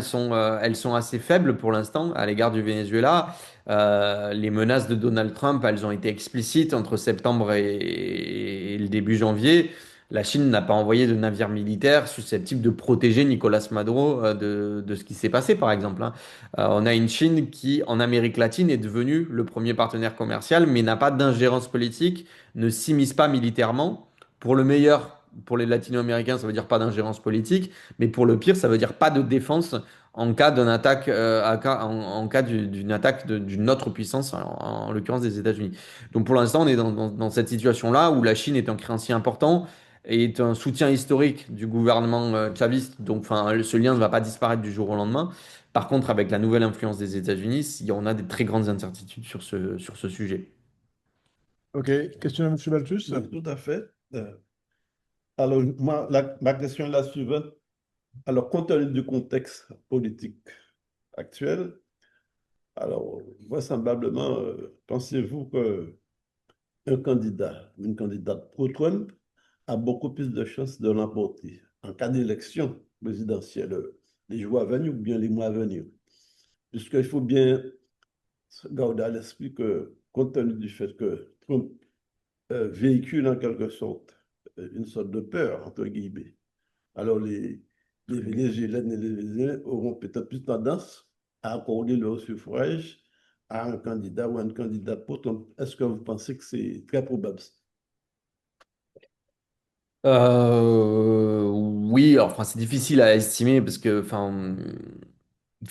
S2: elles sont assez faibles pour l'instant à l'égard du Venezuela. Les menaces de Donald Trump, elles ont été explicites entre septembre et le début janvier. La Chine n'a pas envoyé de navire militaire susceptible de protéger Nicolas Maduro de ce qui s'est passé, par exemple, hein. On a une Chine qui, en Amérique latine, est devenue le premier partenaire commercial, mais n'a pas d'ingérence politique, ne s'immisce pas militairement. Pour le meilleur, pour les Latino-Américains, ça veut dire pas d'ingérence politique. Mais pour le pire, ça veut dire pas de défense en cas d'une attaque, en cas d'une attaque d'une autre puissance, en l'occurrence des États-Unis. Donc pour l'instant, on est dans cette situation-là où la Chine est un créancier important et est un soutien historique du gouvernement chaviste. Donc enfin, ce lien ne va pas disparaître du jour au lendemain. Par contre, avec la nouvelle influence des États-Unis, on a des très grandes incertitudes sur ce sujet.
S1: OK. Question de M. Baltus?
S4: Oui, tout à fait. Alors, moi, ma question est la suivante. Alors, compte tenu du contexte politique actuel, alors, vraisemblablement, pensez-vous qu'un candidat, une candidate pro-Trump a beaucoup plus de chances de l'emporter en cas d'élection présidentielle les jours à venir ou bien les mois à venir? Puisqu'il faut bien garder à l'esprit que, compte tenu du fait que Trump véhicule en quelque sorte une sorte de peur, entre guillemets, alors les Vénézuéliennes et les Vénézuéliens auront peut-être plus tendance à accorder leur suffrage à un candidat ou à une candidate pour Trump. Est-ce que vous pensez que c'est très probable?
S2: Oui, alors, enfin, c'est difficile à estimer parce que, enfin,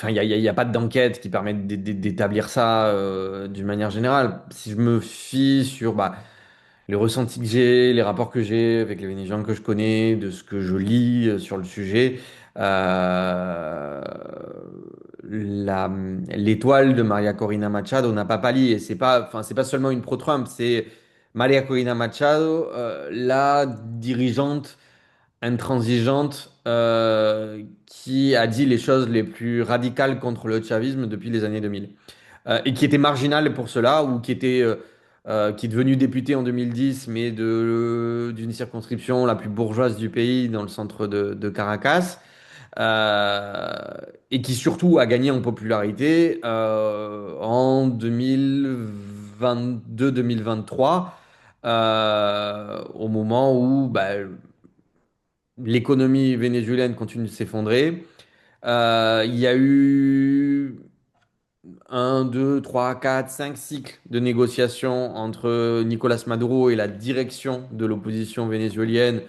S2: il y a pas d'enquête qui permet d'établir ça d'une manière générale. Si je me fie sur les ressentis que j'ai, les rapports que j'ai avec les Vénézuéliens que je connais, de ce que je lis sur le sujet, euh, la- l'étoile de Maria Corina Machado n'a pas pâli et c'est pas seulement une pro-Trump, c'est Maria Corina Machado, la dirigeante intransigeante qui a dit les choses les plus radicales contre le chavisme depuis les années 2000 et qui était marginale pour cela ou qui était qui est devenu député en 2010, mais d'une circonscription la plus bourgeoise du pays, dans le centre de Caracas, euh, et qui surtout a gagné en popularité en 2022-2023, au moment où bah, l'économie vénézuélienne continue de s'effondrer. Il y a eu un, deux, trois, quatre, cinq cycles de négociations entre Nicolas Maduro et la direction de l'opposition vénézuélienne,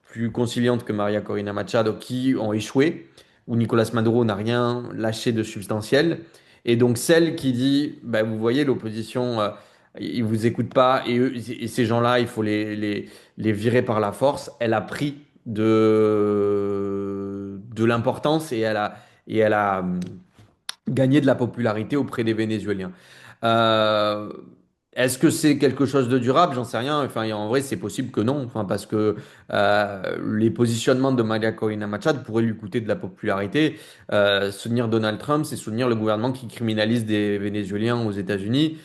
S2: plus conciliante que Maria Corina Machado, qui ont échoué, où Nicolas Maduro n'a rien lâché de substantiel. Et donc celle qui dit, bah, vous voyez, l'opposition, ils vous écoutent pas, et ces gens-là, il faut les virer par la force, elle a pris de l'importance et elle a gagné de la popularité auprès des Vénézuéliens. Euh, Est-ce que c'est quelque chose de durable? J'en sais rien. Enfin, en vrai, c'est possible que non. Enfin, parce que les positionnements de Maria Corina Machado pourraient lui coûter de la popularité. Soutenir Donald Trump, c'est soutenir le gouvernement qui criminalise des Vénézuéliens aux États-Unis.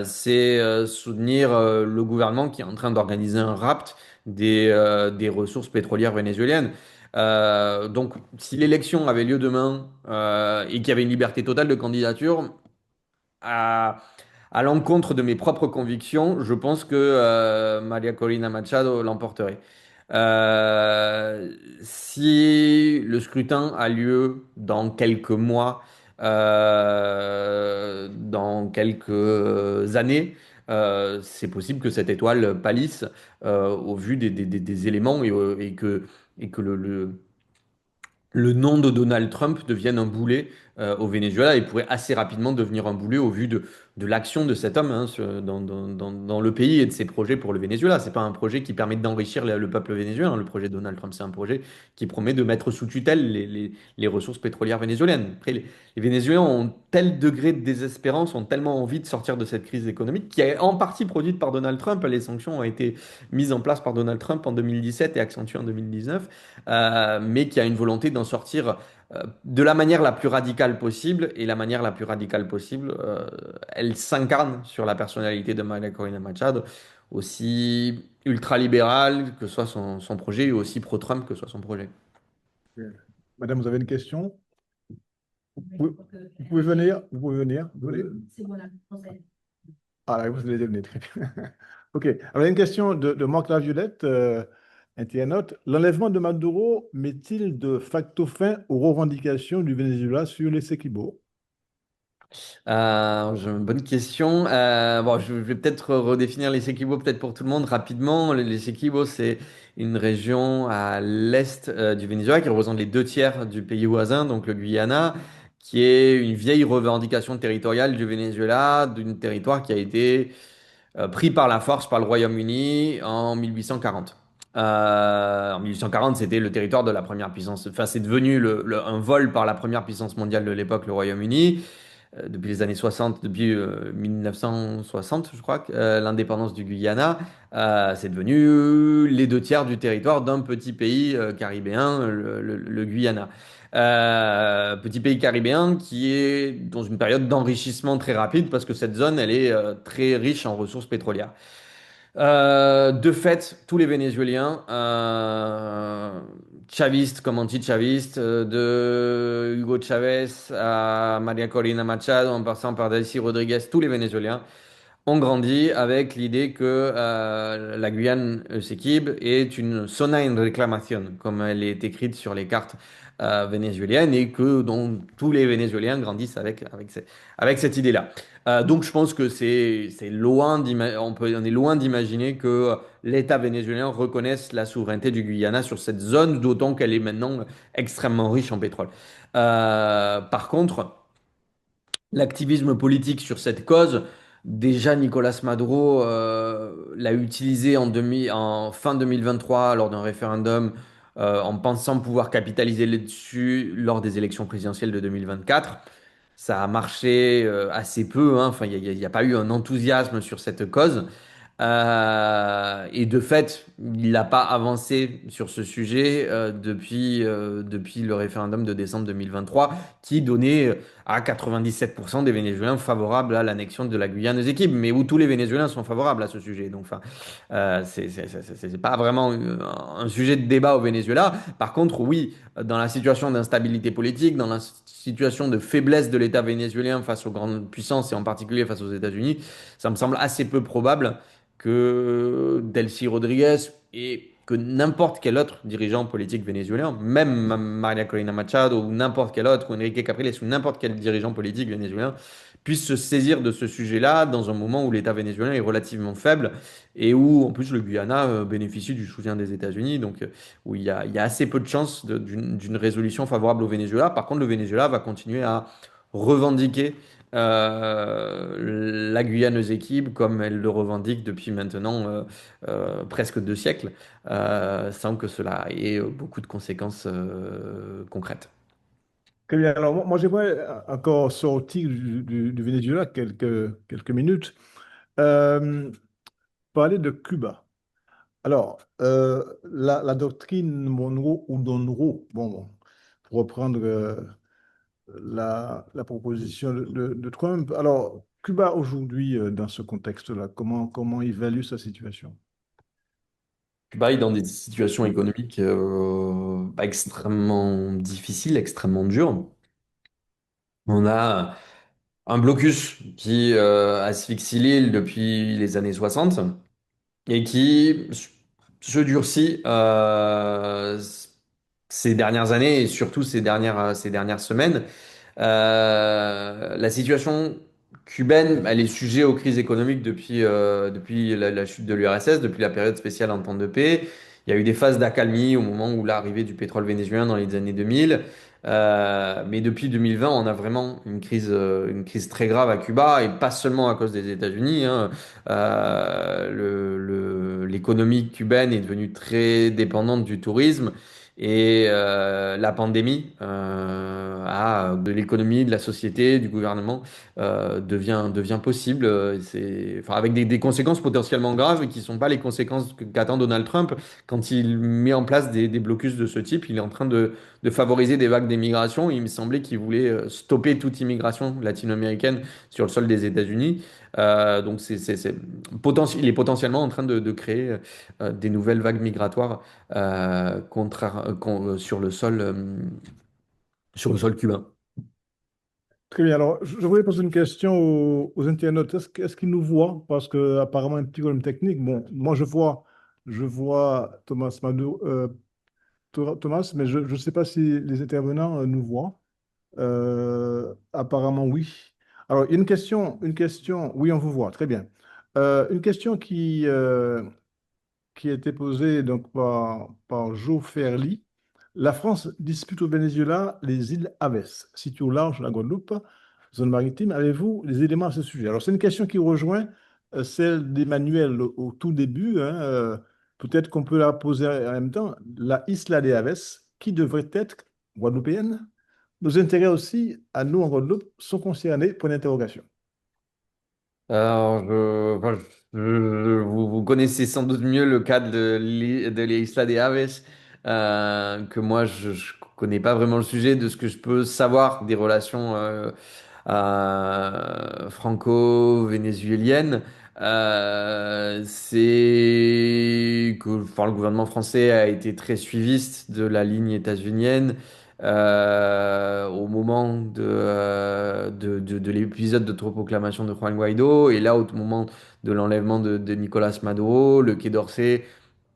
S2: C'est soutenir le gouvernement qui est en train d'organiser un rapt des ressources pétrolières vénézuéliennes. Donc, si l'élection avait lieu demain et qu'il y avait une liberté totale de candidature, à, à l'encontre de mes propres convictions, je pense que Maria Corina Machado l'emporterait. Si le scrutin a lieu dans quelques mois, dans quelques années, c'est possible que cette étoile pâlisse au vu des éléments et que le nom de Donald Trump devienne un boulet au Venezuela et pourrait assez rapidement devenir un boulet au vu de l'action de cet homme hein, dans le pays et de ses projets pour le Venezuela. C'est pas un projet qui permet d'enrichir le peuple vénézuélien. Le projet de Donald Trump, c'est un projet qui promet de mettre sous tutelle les ressources pétrolières vénézuéliennes. Après, les Vénézuéliens ont tel degré de désespérance, ont tellement envie de sortir de cette crise économique qui est en partie produite par Donald Trump. Les sanctions ont été mises en place par Donald Trump en 2017 et accentuées en 2019 mais qui a une volonté d'en sortir de la manière la plus radicale possible. Et la manière la plus radicale possible, elle s'incarne sur la personnalité de Maria Corina Machado, aussi ultralibéral que soit son projet, et aussi pro-Trump que soit son projet.
S1: Madame, vous avez une question? Vous pouvez venir, vous pouvez venir. Ah, la réponse est donnée, très bien. OK. Alors, il y a une question de Marc Laviolette, internaute. L'enlèvement de Maduro met-il de facto fin aux revendications du Venezuela sur les Séquibos?
S2: J'ai une bonne question. Bon, je vais peut-être redéfinir les Essequibo peut-être pour tout le monde rapidement. Les Essequibo, c'est une région à l'est du Venezuela qui représente les deux tiers du pays voisin, donc le Guyana, qui est une vieille revendication territoriale du Venezuela, d'un territoire qui a été pris par la force par le Royaume-Uni en 1840. En 1840, c'était le territoire de la première puissance. Enfin, c'est devenu un vol par la première puissance mondiale de l'époque, le Royaume-Uni depuis les années 60, depuis 1960, je crois, l'indépendance du Guyana, c'est devenu les deux tiers du territoire d'un petit pays caribéen, le Guyana. Petit pays caribéen qui est dans une période d'enrichissement très rapide parce que cette zone, elle est très riche en ressources pétrolières. De fait, tous les Vénézuéliens, chavistes comme anti-chavistes, de Hugo Chavez à Maria Corina Machado, en passant par Delcy Rodriguez, tous les Vénézuéliens ont grandi avec l'idée que la Guyane Essequibo est une zona en reclamación, comme elle est écrite sur les cartes vénézuéliennes, et que donc, tous les Vénézuéliens grandissent avec cette idée-là. Donc je pense que c'est loin on est loin d'imaginer que l'État vénézuélien reconnaisse la souveraineté du Guyana sur cette zone, d'autant qu'elle est maintenant extrêmement riche en pétrole. Par contre, l'activisme politique sur cette cause, déjà Nicolas Maduro l'a utilisé en fin 2023 lors d'un référendum en pensant pouvoir capitaliser là-dessus lors des élections présidentielles de 2024. Ça a marché assez peu, hein. Enfin, il n'y a pas eu un enthousiasme sur cette cause. Et de fait, il n'a pas avancé sur ce sujet depuis le référendum de décembre 2023 qui donnait à 97% des Vénézuéliens favorables à l'annexion de la Guyane aux équipes, mais où tous les Vénézuéliens sont favorables à ce sujet. Donc, enfin, c'est pas vraiment un sujet de débat au Venezuela. Par contre, oui, dans la situation d'instabilité politique, dans la situation de faiblesse de l'État vénézuélien face aux grandes puissances et en particulier face aux États-Unis, ça me semble assez peu probable que Delcy Rodriguez et que n'importe quel autre dirigeant politique vénézuélien, même Maria Corina Machado ou n'importe quel autre, ou Enrique Capriles ou n'importe quel dirigeant politique vénézuélien, puisse se saisir de ce sujet-là dans un moment où l'État vénézuélien est relativement faible et où en plus le Guyana bénéficie du soutien des États-Unis, donc où il y a assez peu de chances d'une résolution favorable au Venezuela. Par contre, le Venezuela va continuer à revendiquer la Guyane aux équipes comme elle le revendique depuis maintenant presque 2 siècles, sans que cela ait beaucoup de conséquences concrètes.
S1: Très bien. Alors, moi, j'aimerais encore sortir du Venezuela quelques minutes, euh, parler de Cuba. Alors, la doctrine Monroe ou Donroe, bon, pour reprendre la proposition de Trump. Alors, Cuba aujourd'hui, dans ce contexte-là, comment évalue sa situation?
S2: Cuba est dans des situations économiques extrêmement difficiles, extrêmement dures. On a un blocus qui asphyxie l'île depuis les années 60 et qui se durcit ces dernières années et surtout ces dernières semaines. La situation cubaine, elle est sujet aux crises économiques depuis la chute de l'URSS, depuis la période spéciale entente de paix. Il y a eu des phases d'accalmie au moment où l'arrivée du pétrole vénézuélien dans les années 2000. Mais depuis 2020, on a vraiment une crise très grave à Cuba, et pas seulement à cause des États-Unis, hein. L'économie cubaine est devenue très dépendante du tourisme. Et la pandémie de l'économie, de la société, du gouvernement devient possible. Enfin, avec des conséquences potentiellement graves qui ne sont pas les conséquences qu'attend Donald Trump quand il met en place des blocus de ce type. Il est en train de favoriser des vagues d'immigration. Il me semblait qu'il voulait stopper toute immigration latino-américaine sur le sol des États-Unis. Donc il est potentiellement en train de créer des nouvelles vagues migratoires sur le sol cubain.
S1: Très bien. Alors, je voulais poser une question aux internautes. Est-ce qu'ils nous voient? Parce que apparemment un petit problème technique. Bon, moi, je vois Thomas, mais je ne sais pas si les intervenants nous voient. Apparemment, oui. Alors, il y a une question. Oui, on vous voit. Très bien. Une question qui a été posée donc par Joe Ferli. La France dispute au Venezuela les îles Aves, situées au large de la Guadeloupe, zone maritime. Avez-vous des éléments à ce sujet? Alors, c'est une question qui rejoint celle d'Emmanuel au tout début, hein. Peut-être qu'on peut la poser en même temps. La Isla de Aves, qui devrait être guadeloupéenne? Nos intérêts aussi, à nous en Guadeloupe, sont concernés, point d'interrogation.
S2: Alors, enfin, vous connaissez sans doute mieux le cas de l'Isla de Aves que moi. Je connais pas vraiment le sujet de ce que je peux savoir des relations franco-vénézuéliennes. C'est que enfin, le gouvernement français a été très suiviste de la ligne états-unienne au moment de l'épisode de proclamation de Juan Guaido, et là au moment de l'enlèvement de Nicolas Maduro, le Quai d'Orsay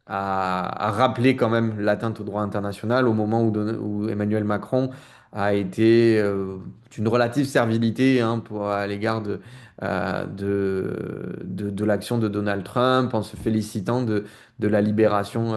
S2: a rappelé quand même l'atteinte au droit international au moment où Emmanuel Macron a été d'une relative servilité, hein, à l'égard de l'action de Donald Trump, en se félicitant de la libération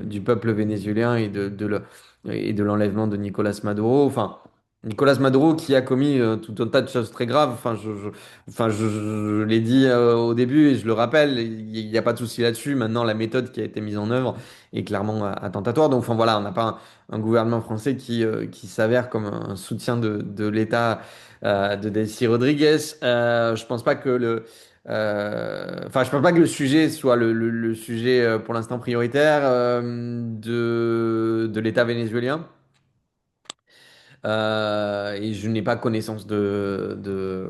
S2: du peuple vénézuélien et de l'enlèvement de Nicolas Maduro. Enfin, Nicolas Maduro qui a commis tout un tas de choses très graves. Enfin, je l'ai dit au début et je le rappelle, il n'y a pas de souci là-dessus. Maintenant, la méthode qui a été mise en œuvre est clairement attentatoire. Donc, enfin voilà, on n'a pas un gouvernement français qui s'avère comme un soutien de l'État de Delcy Rodriguez. Je pense pas que enfin, je pense pas que le sujet soit le sujet pour l'instant prioritaire de l'État vénézuélien. Et je n'ai pas connaissance de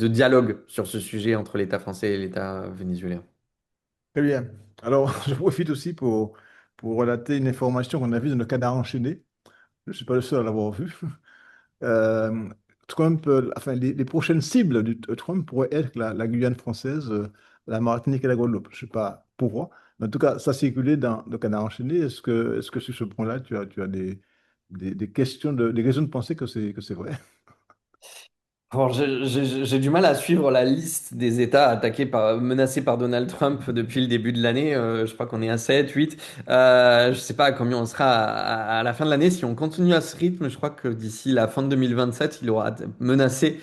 S2: dialogue sur ce sujet entre l'État français et l'État vénézuélien.
S1: Très bien. Alors, je profite aussi pour relater une information qu'on a vue dans le Canard enchaîné. Je ne suis pas le seul à l'avoir vu. Euh, Trump, enfin, les prochaines cibles de Trump pourraient être la Guyane française, la Martinique et la Guadeloupe. Je ne sais pas pourquoi, mais en tout cas, ça circulait dans le Canard enchaîné. Est-ce que sur ce point-là, tu as des questions, des raisons de penser que c'est vrai?
S2: Alors, j'ai du mal à suivre la liste des États menacés par Donald Trump depuis le début de l'année. Je crois qu'on est à 7, 8. Je sais pas à combien on sera à la fin de l'année. Si on continue à ce rythme, je crois que d'ici la fin de 2027, il aura menacé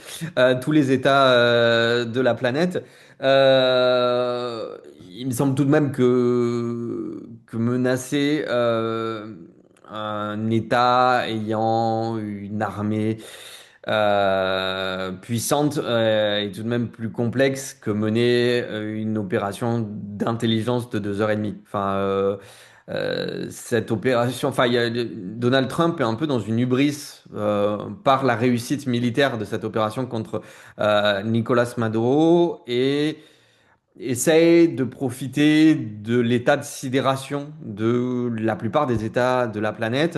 S2: tous les États de la planète. Euh, il me semble tout de même que menacer un État ayant une armée puissante est tout de même plus complexe que mener une opération d'intelligence de 2 heures et demie. Cette opération, Donald Trump est un peu dans une hubris par la réussite militaire de cette opération contre Nicolas Maduro et essaye de profiter de l'état de sidération de la plupart des États de la planète,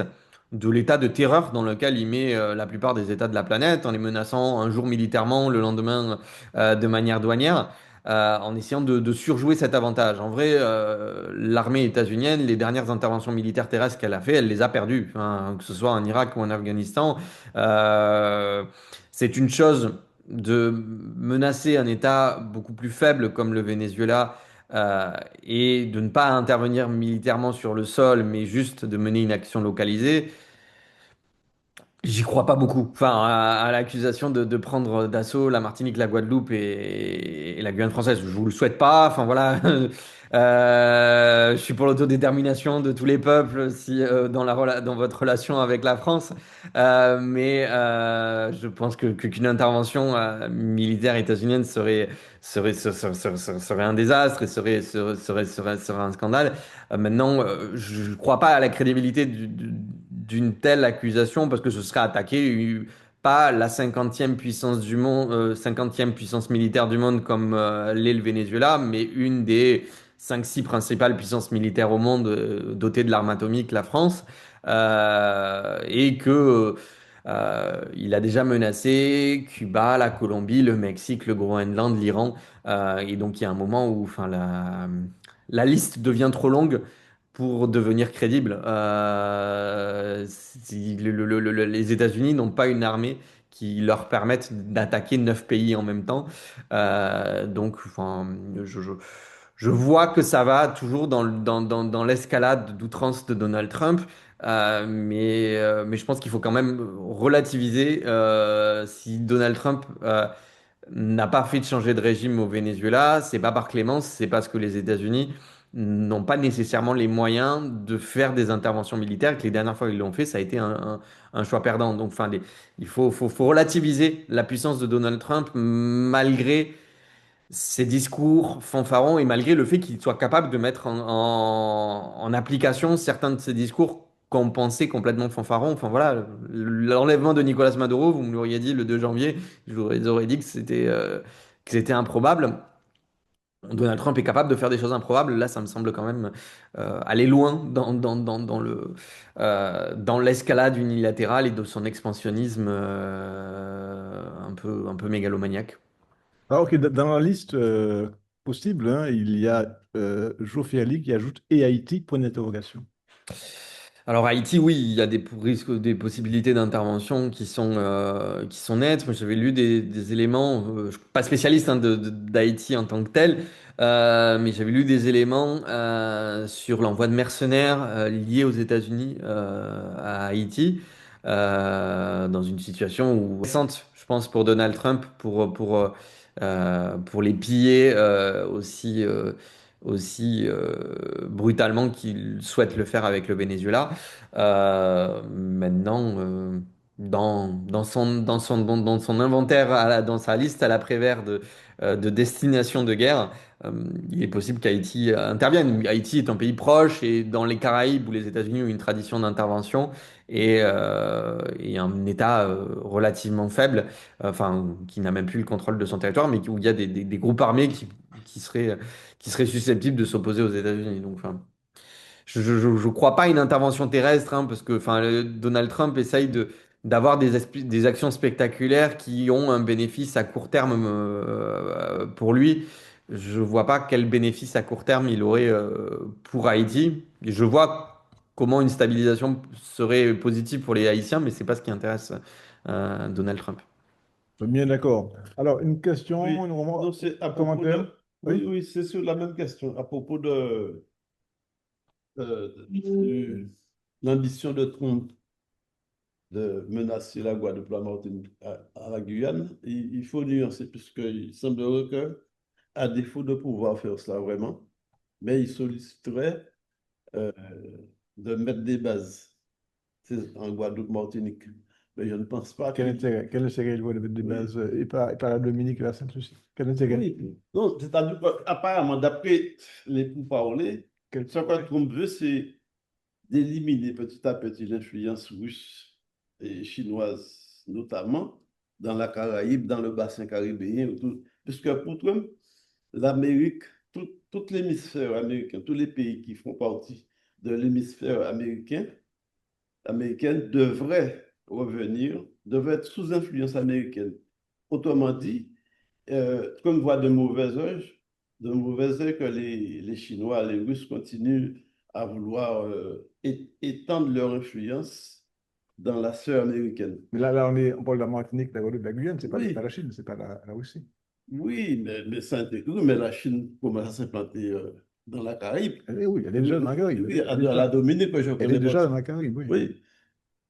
S2: de l'état de terreur dans lequel il met la plupart des États de la planète, en les menaçant un jour militairement, le lendemain de manière douanière, en essayant de surjouer cet avantage. En vrai, l'armée états-unienne, les dernières interventions militaires terrestres qu'elle a fait, elle les a perdues, hein, que ce soit en Irak ou en Afghanistan. Euh, c'est une chose de menacer un État beaucoup plus faible comme le Venezuela euh, et de ne pas intervenir militairement sur le sol, mais juste de mener une action localisée, j'y crois pas beaucoup. Enfin, à l'accusation de prendre d'assaut la Martinique, la Guadeloupe et la Guyane française, je vous le souhaite pas. Enfin voilà, je suis pour l'autodétermination de tous les peuples si dans votre relation avec la France, mais je pense qu'une intervention militaire états-unienne serait un désastre et serait un scandale. Maintenant, je ne crois pas à la crédibilité d'une telle accusation parce que ce serait attaquer pas la 50e puissance du monde, 50e puissance militaire du monde comme l'est le Venezuela, mais une des 5-6 principales puissances militaires au monde dotées de l'arme atomique, la France, et que il a déjà menacé Cuba, la Colombie, le Mexique, le Groenland, l'Iran, et donc il y a un moment où, enfin, la liste devient trop longue pour devenir crédible. Les États-Unis n'ont pas une armée qui leur permette d'attaquer 9 pays en même temps. Donc, enfin, je vois que ça va toujours dans l'escalade d'outrance de Donald Trump. Mais je pense qu'il faut quand même relativiser si Donald Trump n'a pas fait de changer de régime au Venezuela, c'est pas par clémence, c'est parce que les États-Unis n'ont pas nécessairement les moyens de faire des interventions militaires, que les dernières fois qu'ils l'ont fait, ça a été un choix perdant. Donc, enfin, faut relativiser la puissance de Donald Trump malgré ses discours fanfarons et malgré le fait qu'il soit capable de mettre en application certains de ses discours qu'on pensait complètement fanfarons. Enfin voilà, l'enlèvement de Nicolas Maduro, vous me l'auriez dit le 2 janvier, j'aurais dit que c'était improbable. Donald Trump est capable de faire des choses improbables. Là, ça me semble quand même aller loin dans l'escalade unilatérale et de son expansionnisme un peu mégalomaniaque.
S1: Ah, ok, dans la liste possible, hein, il y a Joe Fairley qui ajoute et Haïti, point d'interrogation.
S2: Alors Haïti, oui, il y a risques, des possibilités d'intervention qui sont nettes. Moi, j'avais lu des éléments, je suis pas spécialiste hein, d'Haïti en tant que tel, mais j'avais lu des éléments sur l'envoi de mercenaires liés aux États-Unis à Haïti, dans une situation où récente, je pense, pour Donald Trump, pour les piller aussi brutalement qu'il souhaite le faire avec le Venezuela. Maintenant, dans son inventaire, dans sa liste à l'après-vert de destinations de guerre, euh, il est possible qu'Haïti intervienne. Haïti est un pays proche et dans les Caraïbes où les États-Unis ont une tradition d'intervention et un État relativement faible, enfin qui n'a même plus le contrôle de son territoire, mais où il y a des groupes armés qui seraient susceptibles de s'opposer aux États-Unis. Donc, enfin, je crois pas à une intervention terrestre, hein, parce que enfin, Donald Trump essaye d'avoir des actions spectaculaires qui ont un bénéfice à court terme pour lui. Je vois pas quel bénéfice à court terme il aurait pour Haïti. Je vois comment une stabilisation serait positive pour les Haïtiens, mais c'est pas ce qui intéresse Donald Trump.
S1: Bien d'accord. Alors, une question,
S4: Oui, donc c'est à
S1: un
S4: propos
S1: commentaire?
S4: de...
S1: Oui,
S4: Oui, oui, c'est sur la même question, à propos de l'ambition de Trump de menacer la Guadeloupe, la Martinique à la Guyane. Il faut nuancer, puisqu'il semblerait que, à défaut de pouvoir faire cela vraiment, mais il solliciterait euh, de mettre des bases en Guadeloupe, Martinique. Mais je ne pense pas qu'il...
S1: quel intérêt il voit de mettre des
S4: Oui,
S1: bases et pas la Dominique et la Sainte-Lucie? Quel intérêt?
S4: oui. Non, c'est-à-dire qu'apparemment, d'après les pourparlers,
S1: Quel-
S4: ce que Trump veut, c'est d'éliminer petit à petit l'influence russe et chinoise, notamment dans la Caraïbe, dans le bassin caribéen, puisque pour Trump, l'Amérique, tout l'hémisphère américain, tous les pays qui font partie de l'hémisphère américain devraient être sous influence américaine. Autrement dit, Trump voit de mauvais œil que les Chinois, les Russes continuent à vouloir étendre leur influence dans la sphère américaine.
S1: Mais là, on parle de la Martinique, de la Guadeloupe, de la Guyane, c'est pas la
S4: Oui,
S1: Chine, c'est pas la Russie.
S4: oui, mais ça intègre, mais la Chine commence à s'implanter dans la Caraïbe.
S1: Eh oui, elle est déjà dans la Caraïbe.
S4: Oui, à la
S1: Déjà,
S4: Dominique, que je
S1: elle est
S4: connais pas.
S1: déjà dans la Caraïbe, oui.
S4: Oui,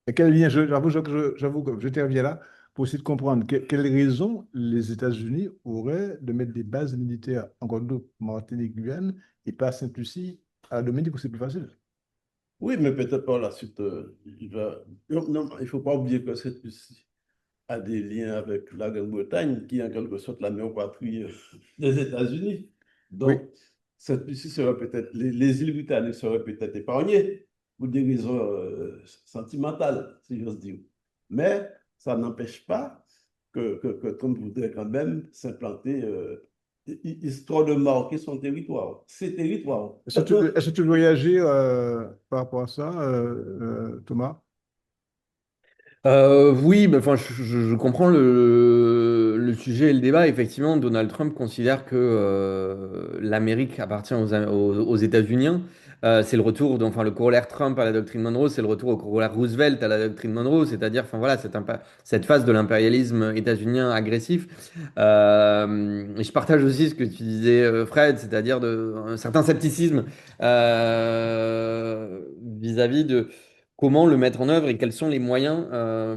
S1: Et quel lien, j'avoue que je t'interviens là pour essayer de comprendre quelle raison les États-Unis auraient de mettre des bases militaires en Guadeloupe, Martinique, Guyane et pas à Sainte-Lucie, à la Dominique où c'est plus facile.
S4: oui, mais peut-être par la suite, il va. Non, non, il ne faut pas oublier que cette Russie a des liens avec la Grande-Bretagne, qui est en quelque sorte la mère patrie des États-Unis.
S1: Oui,
S4: Donc, cette Russie serait peut-être, les îles britanniques seraient peut-être épargnées pour des raisons sentimentales, si j'ose dire. Mais ça n'empêche pas que Trump voudrait quand même s'implanter, histoire de marquer son territoire, ses territoires.
S1: est-ce que tu veux réagir par rapport à ça, Thomas?
S2: Oui, bah, enfin, je comprends le sujet et le débat. Effectivement, Donald Trump considère que l'Amérique appartient aux États-Unis. C'est le retour, enfin, le corollaire Trump à la doctrine Monroe, c'est le retour au corollaire Roosevelt à la doctrine Monroe, c'est-à-dire, enfin voilà, cette phase de l'impérialisme états-unien agressif. Et je partage aussi ce que tu disais, Fred, c'est-à-dire un certain scepticisme vis-à-vis de comment le mettre en œuvre et quels sont les moyens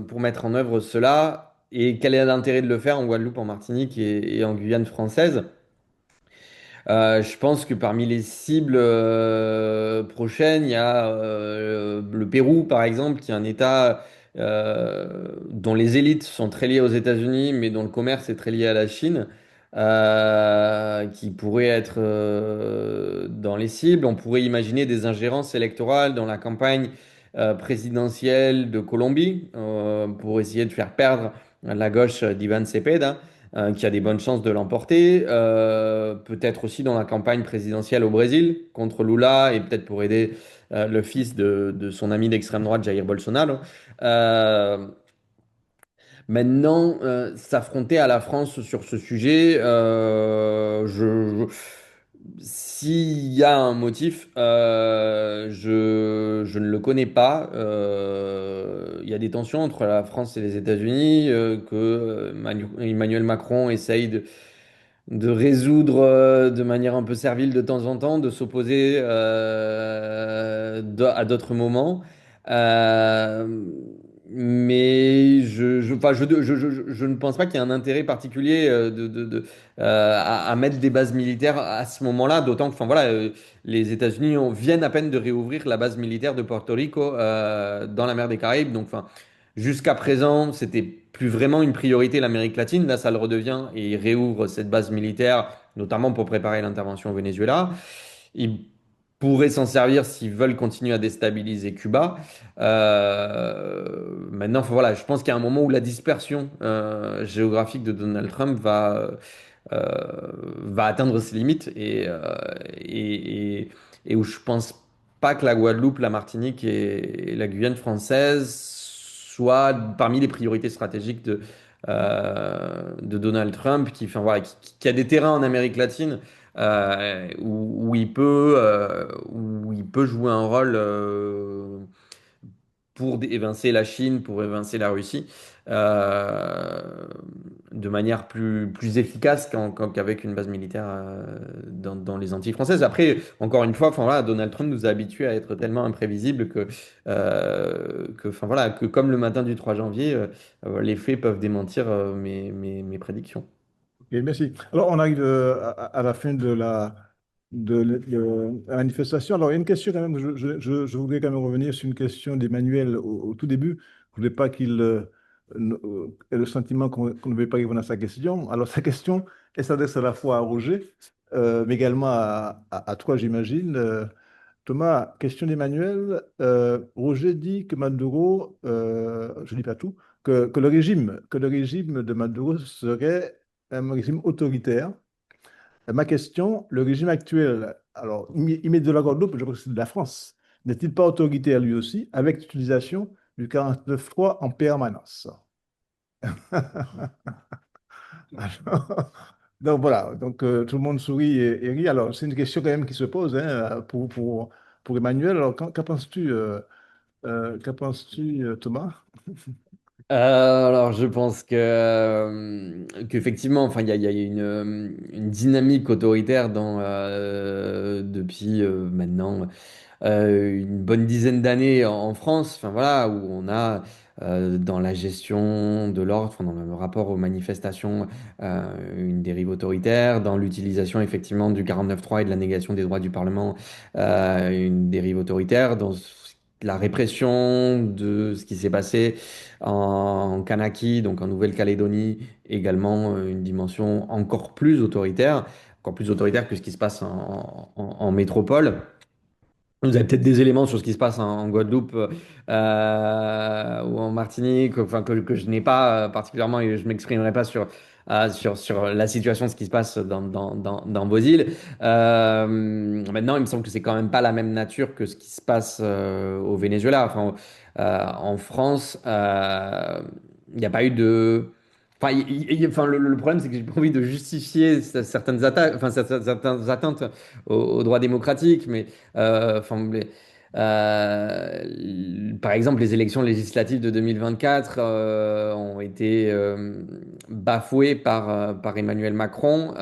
S2: pour mettre en œuvre cela et quel est l'intérêt de le faire en Guadeloupe, en Martinique et en Guyane française. Je pense que parmi les cibles prochaines, il y a le Pérou, par exemple, qui est un État dont les élites sont très liées aux États-Unis, mais dont le commerce est très lié à la Chine, qui pourrait être dans les cibles. On pourrait imaginer des ingérences électorales dans la campagne présidentielle de Colombie pour essayer de faire perdre la gauche d'Ivan Cepeda qui a des bonnes chances de l'emporter. Peut-être aussi dans la campagne présidentielle au Brésil contre Lula et peut-être pour aider le fils de son ami d'extrême droite Jair Bolsonaro. Euh, Maintenant, s'affronter à la France sur ce sujet, s'il y a un motif, je ne le connais pas. Il y a des tensions entre la France et les États-Unis que Emmanuel Macron essaye de résoudre de manière un peu servile de temps en temps, de s'opposer à d'autres moments. Euh, mais enfin, je ne pense pas qu'il y ait un intérêt particulier à mettre des bases militaires à ce moment-là, d'autant que enfin, voilà, les États-Unis viennent à peine de réouvrir la base militaire de Porto Rico dans la mer des Caraïbes. Donc, enfin, jusqu'à présent, c'était plus vraiment une priorité l'Amérique latine. Là, ça le redevient et il réouvre cette base militaire, notamment pour préparer l'intervention au Venezuela. Ils pourraient s'en servir s'ils veulent continuer à déstabiliser Cuba. Maintenant, voilà, je pense qu'il y a un moment où la dispersion géographique de Donald Trump va atteindre ses limites et, et où je pense pas que la Guadeloupe, la Martinique et la Guyane française soient parmi les priorités stratégiques de Donald Trump, enfin, voilà, qui a des terrains en Amérique latine où il peut jouer un rôle pour évincer la Chine, pour évincer la Russie, euh, de manière plus efficace qu'avec une base militaire dans les Antilles françaises. Après, encore une fois, enfin, voilà, Donald Trump nous a habitués à être tellement imprévisibles enfin, voilà, que comme le matin du 3 janvier, les faits peuvent démentir mes prédictions.
S1: Ok, merci. Alors, on arrive à la fin de la manifestation. Alors, il y a une question quand même, je voudrais quand même revenir sur une question d'Emmanuel au tout début. Je ne voulais pas qu'il ait le sentiment qu'on ne veut pas répondre à sa question. Alors, sa question, elle s'adresse à la fois à Roger, mais également à toi, j'imagine. Thomas, question d'Emmanuel. Roger dit que Maduro, je ne dis pas tout, que le régime de Maduro serait un régime autoritaire. Ma question, le régime actuel, alors il met de la Guadeloupe, je crois que c'est de la France, n'est-il pas autoritaire lui aussi, avec l'utilisation du 49.3 en permanence? Alors, donc voilà, donc tout le monde sourit et rit. Alors c'est une question quand même qui se pose hein, pour Emmanuel. Alors qu'en penses-tu, Thomas?
S2: Alors, je pense qu'effectivement, enfin, il y a une dynamique autoritaire depuis maintenant une bonne dizaine d'années en France, enfin voilà, où on a dans la gestion de l'ordre, enfin, dans le rapport aux manifestations, une dérive autoritaire, dans l'utilisation effectivement du 49.3 et de la négation des droits du Parlement, une dérive autoritaire, la répression de ce qui s'est passé en Kanaki, donc en Nouvelle-Calédonie, également une dimension encore plus autoritaire que ce qui se passe en métropole. Vous avez peut-être des éléments sur ce qui se passe en Guadeloupe ou en Martinique, enfin, que je n'ai pas particulièrement et je ne m'exprimerai pas sur la situation de ce qui se passe dans vos îles. Maintenant, il me semble que c'est quand même pas la même nature que ce qui se passe au Venezuela. Enfin, en France, il n'y a pas eu de... Enfin, enfin, le problème, c'est que j'ai pas envie de justifier certaines attaques, enfin, certaines atteintes aux droits démocratiques, mais enfin, par exemple, les élections législatives de 2024 ont été bafouées par Emmanuel Macron,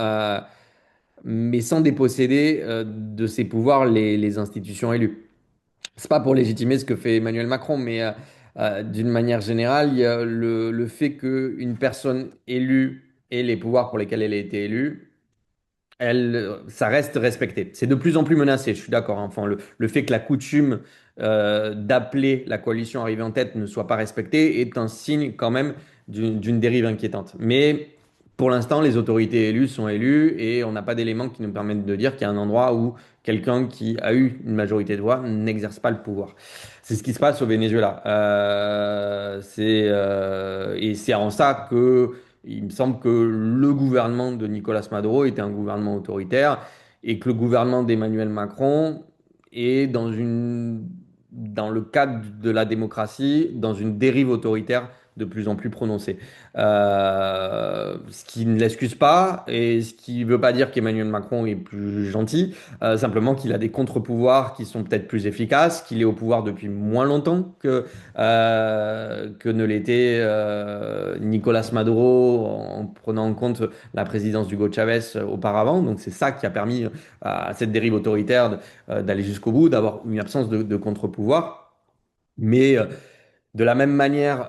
S2: mais sans déposséder de ses pouvoirs les institutions élues. C'est pas pour légitimer ce que fait Emmanuel Macron, mais d'une manière générale, il y a le fait qu'une personne élue ait les pouvoirs pour lesquels elle a été élue ça reste respecté. C'est de plus en plus menacé, je suis d'accord, hein. Enfin, le fait que la coutume d'appeler la coalition arrivée en tête ne soit pas respectée est un signe quand même d'une dérive inquiétante. Mais pour l'instant, les autorités élues sont élues et on n'a pas d'éléments qui nous permettent de dire qu'il y a un endroit où quelqu'un qui a eu une majorité de voix n'exerce pas le pouvoir. C'est ce qui se passe au Venezuela. Et c'est en ça que il me semble que le gouvernement de Nicolas Maduro était un gouvernement autoritaire et que le gouvernement d'Emmanuel Macron est dans le cadre de la démocratie, dans une dérive autoritaire de plus en plus prononcée. Ce qui ne l'excuse pas et ce qui ne veut pas dire qu'Emmanuel Macron est plus gentil, simplement qu'il a des contre-pouvoirs qui sont peut-être plus efficaces, qu'il est au pouvoir depuis moins longtemps que ne l'était Nicolas Maduro en prenant en compte la présidence d'Hugo Chavez auparavant. Donc c'est ça qui a permis à cette dérive autoritaire d'aller jusqu'au bout, d'avoir une absence de contre-pouvoir. Mais De la même manière,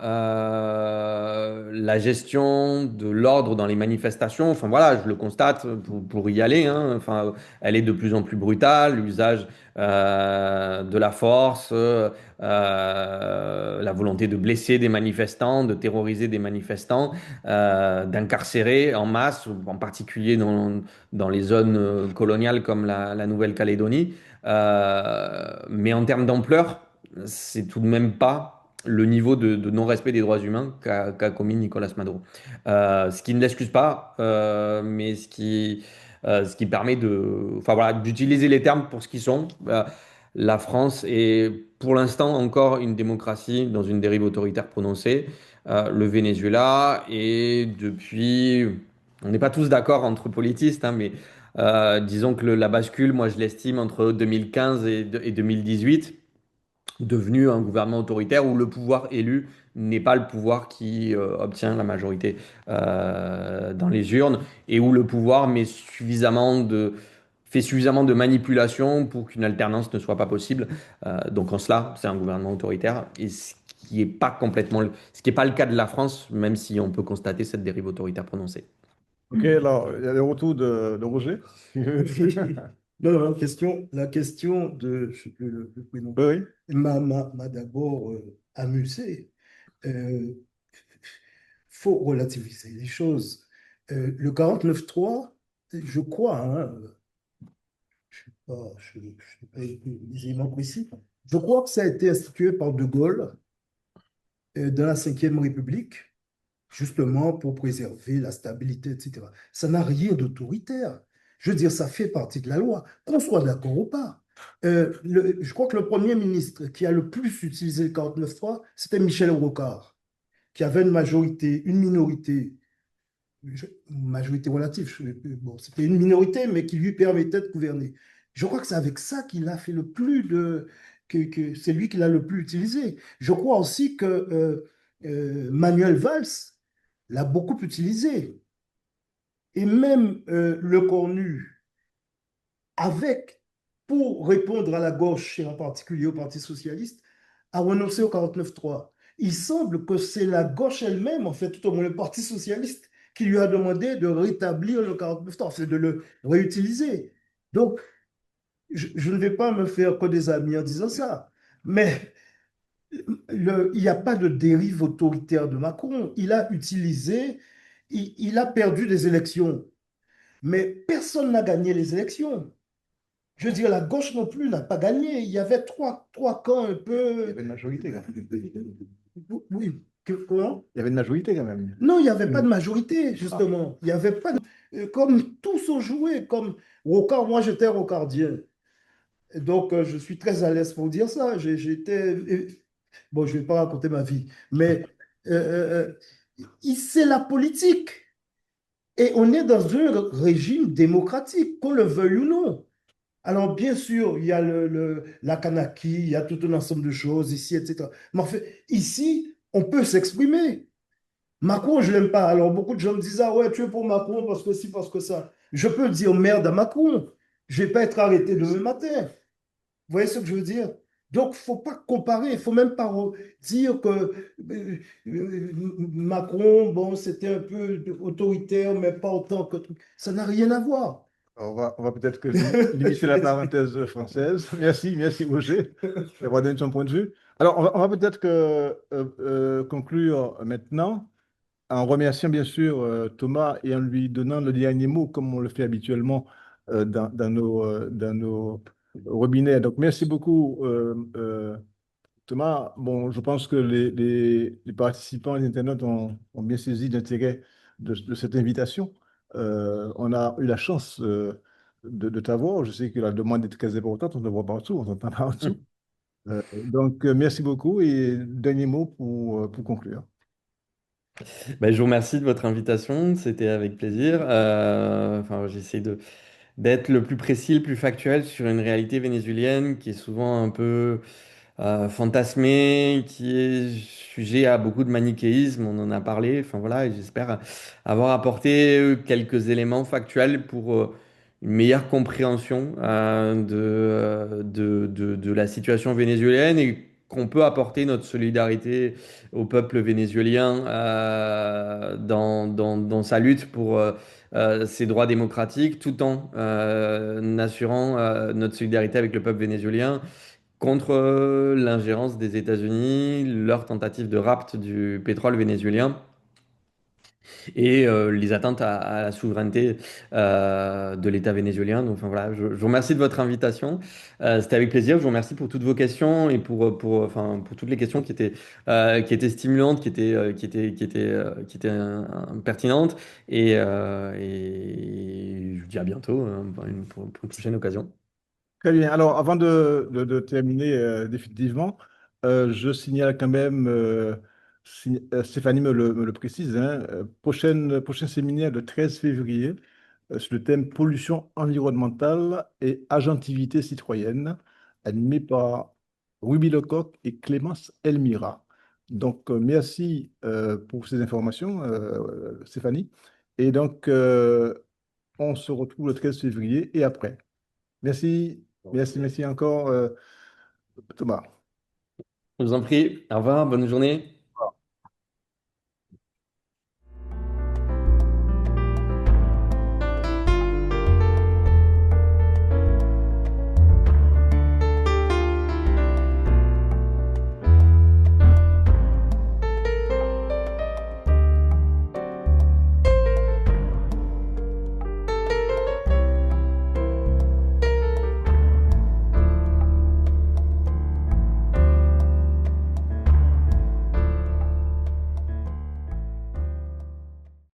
S2: la gestion de l'ordre dans les manifestations, enfin voilà, je le constate pour y aller, hein, enfin, elle est de plus en plus brutale, l'usage de la force, la volonté de blesser des manifestants, de terroriser des manifestants, d'incarcérer en masse, en particulier dans les zones coloniales comme la Nouvelle-Calédonie. Mais en termes d'ampleur, c'est tout de même pas le niveau de non-respect des droits humains qu'a commis Nicolas Maduro. Ce qui ne l'excuse pas, mais ce qui permet enfin, voilà, d'utiliser les termes pour ce qu'ils sont. La France est pour l'instant encore une démocratie dans une dérive autoritaire prononcée. Le Venezuela est depuis... On n'est pas tous d'accord entre politistes, hein, mais disons que la bascule, moi je l'estime entre 2015 et 2018 devenu un gouvernement autoritaire où le pouvoir élu n'est pas le pouvoir qui obtient la majorité dans les urnes et où le pouvoir fait suffisamment de manipulation pour qu'une alternance ne soit pas possible. Donc en cela, c'est un gouvernement autoritaire et ce qui est pas le cas de la France, même si on peut constater cette dérive autoritaire prononcée.
S1: Ok, alors, il y a le retour de Roger.
S3: Non, non, la question de je sais plus le prénom
S1: Oui, oui.
S3: m'a d'abord amusé. Euh, faut relativiser les choses. Le 49.3, je crois, hein, je ne sais pas les éléments précis, je crois que ça a été institué par De Gaulle dans la Ve République, justement pour préserver la stabilité, etc. Ça n'a rien d'autoritaire. Je veux dire, ça fait partie de la loi, qu'on soit d'accord ou pas. Je crois que le Premier ministre qui a le plus utilisé le 49.3, c'était Michel Rocard, qui avait une minorité, une majorité relative, bon, c'était une minorité, mais qui lui permettait de gouverner. Je crois que c'est avec ça qu'il a fait le plus que c'est lui qui l'a le plus utilisé. Je crois aussi que Manuel Valls l'a beaucoup utilisé. Et même Le Cornu, avec, pour répondre à la gauche, et en particulier au Parti socialiste, a renoncé au 49.3. Il semble que c'est la gauche elle-même, en fait, tout au moins le Parti socialiste, qui lui a demandé de rétablir le 49.3, enfin, de le réutiliser. Donc, je ne vais pas me faire que des amis en disant ça, mais il n'y a pas de dérive autoritaire de Macron. Il a utilisé, il a perdu des élections, mais personne n'a gagné les élections. Je veux dire, la gauche non plus n'a pas gagné. Il y avait trois camps un
S1: Il y
S3: peu.
S1: avait une majorité quand même.
S3: Oui, comment?
S1: Il y avait une majorité quand même.
S3: Non, il n'y avait pas de majorité, justement. Il n'y avait pas de. Comme tous ont joué, comme Rocard, moi j'étais rocardien. Donc je suis très à l'aise pour dire ça. J'étais. Bon, je ne vais pas raconter ma vie, mais c'est la politique. Et on est dans un régime démocratique, qu'on le veuille ou non. Alors, bien sûr, il y a la Kanaki, il y a tout un ensemble de choses ici, etc. Mais en fait, ici, on peut s'exprimer. Macron, je ne l'aime pas. Alors, beaucoup de gens me disent, ah ouais, tu es pour Macron parce que ci, parce que ça. Je peux dire merde à Macron. Je ne vais pas être arrêté demain matin. Vous voyez ce que je veux dire? Donc, il ne faut pas comparer. Il ne faut même pas dire que Macron, bon, c'était un peu autoritaire, mais pas autant que... Ça n'a rien à voir.
S1: On va peut-être que limiter la parenthèse française. Merci, merci Roger d'avoir donné son point de vue. Alors, on va peut-être conclure maintenant en remerciant bien sûr Thomas et en lui donnant le dernier mot comme on le fait habituellement dans nos robinets. Donc, merci beaucoup Thomas. Bon, je pense que les participants, les internautes ont bien saisi l'intérêt de cette invitation. On a eu la chance de t'avoir. Je sais que la demande est très importante. On te voit partout, on t'entend partout. Merci beaucoup et dernier mot pour conclure.
S2: Ben, je vous remercie de votre invitation, c'était avec plaisir. Enfin, j'essaie d'être le plus précis, le plus factuel sur une réalité vénézuélienne qui est souvent un peu fantasmée, qui est sujet à beaucoup de manichéisme, on en a parlé. Enfin voilà, et j'espère avoir apporté quelques éléments factuels pour une meilleure compréhension de la situation vénézuélienne et qu'on peut apporter notre solidarité au peuple vénézuélien dans sa lutte pour ses droits démocratiques, tout en assurant notre solidarité avec le peuple vénézuélien contre l'ingérence des États-Unis, leur tentative de rapt du pétrole vénézuélien et les atteintes à la souveraineté de l'État vénézuélien. Donc, enfin, voilà, je vous remercie de votre invitation. C'était avec plaisir. Je vous remercie pour toutes vos questions et enfin, pour toutes les questions qui étaient stimulantes, qui étaient pertinentes. Et je vous dis à bientôt pour une prochaine occasion.
S1: Très bien. Alors, avant de terminer définitivement, je signale quand même, Stéphanie me le précise, hein, prochain séminaire le 13 février sur le thème pollution environnementale et agentivité citoyenne, animé par Ruby Lecoq et Clémence Elmira. Donc, merci pour ces informations, Stéphanie. Et donc, on se retrouve le 13 février et après. Merci, merci encore, Thomas.
S2: Je vous en prie. Au revoir. Bonne journée.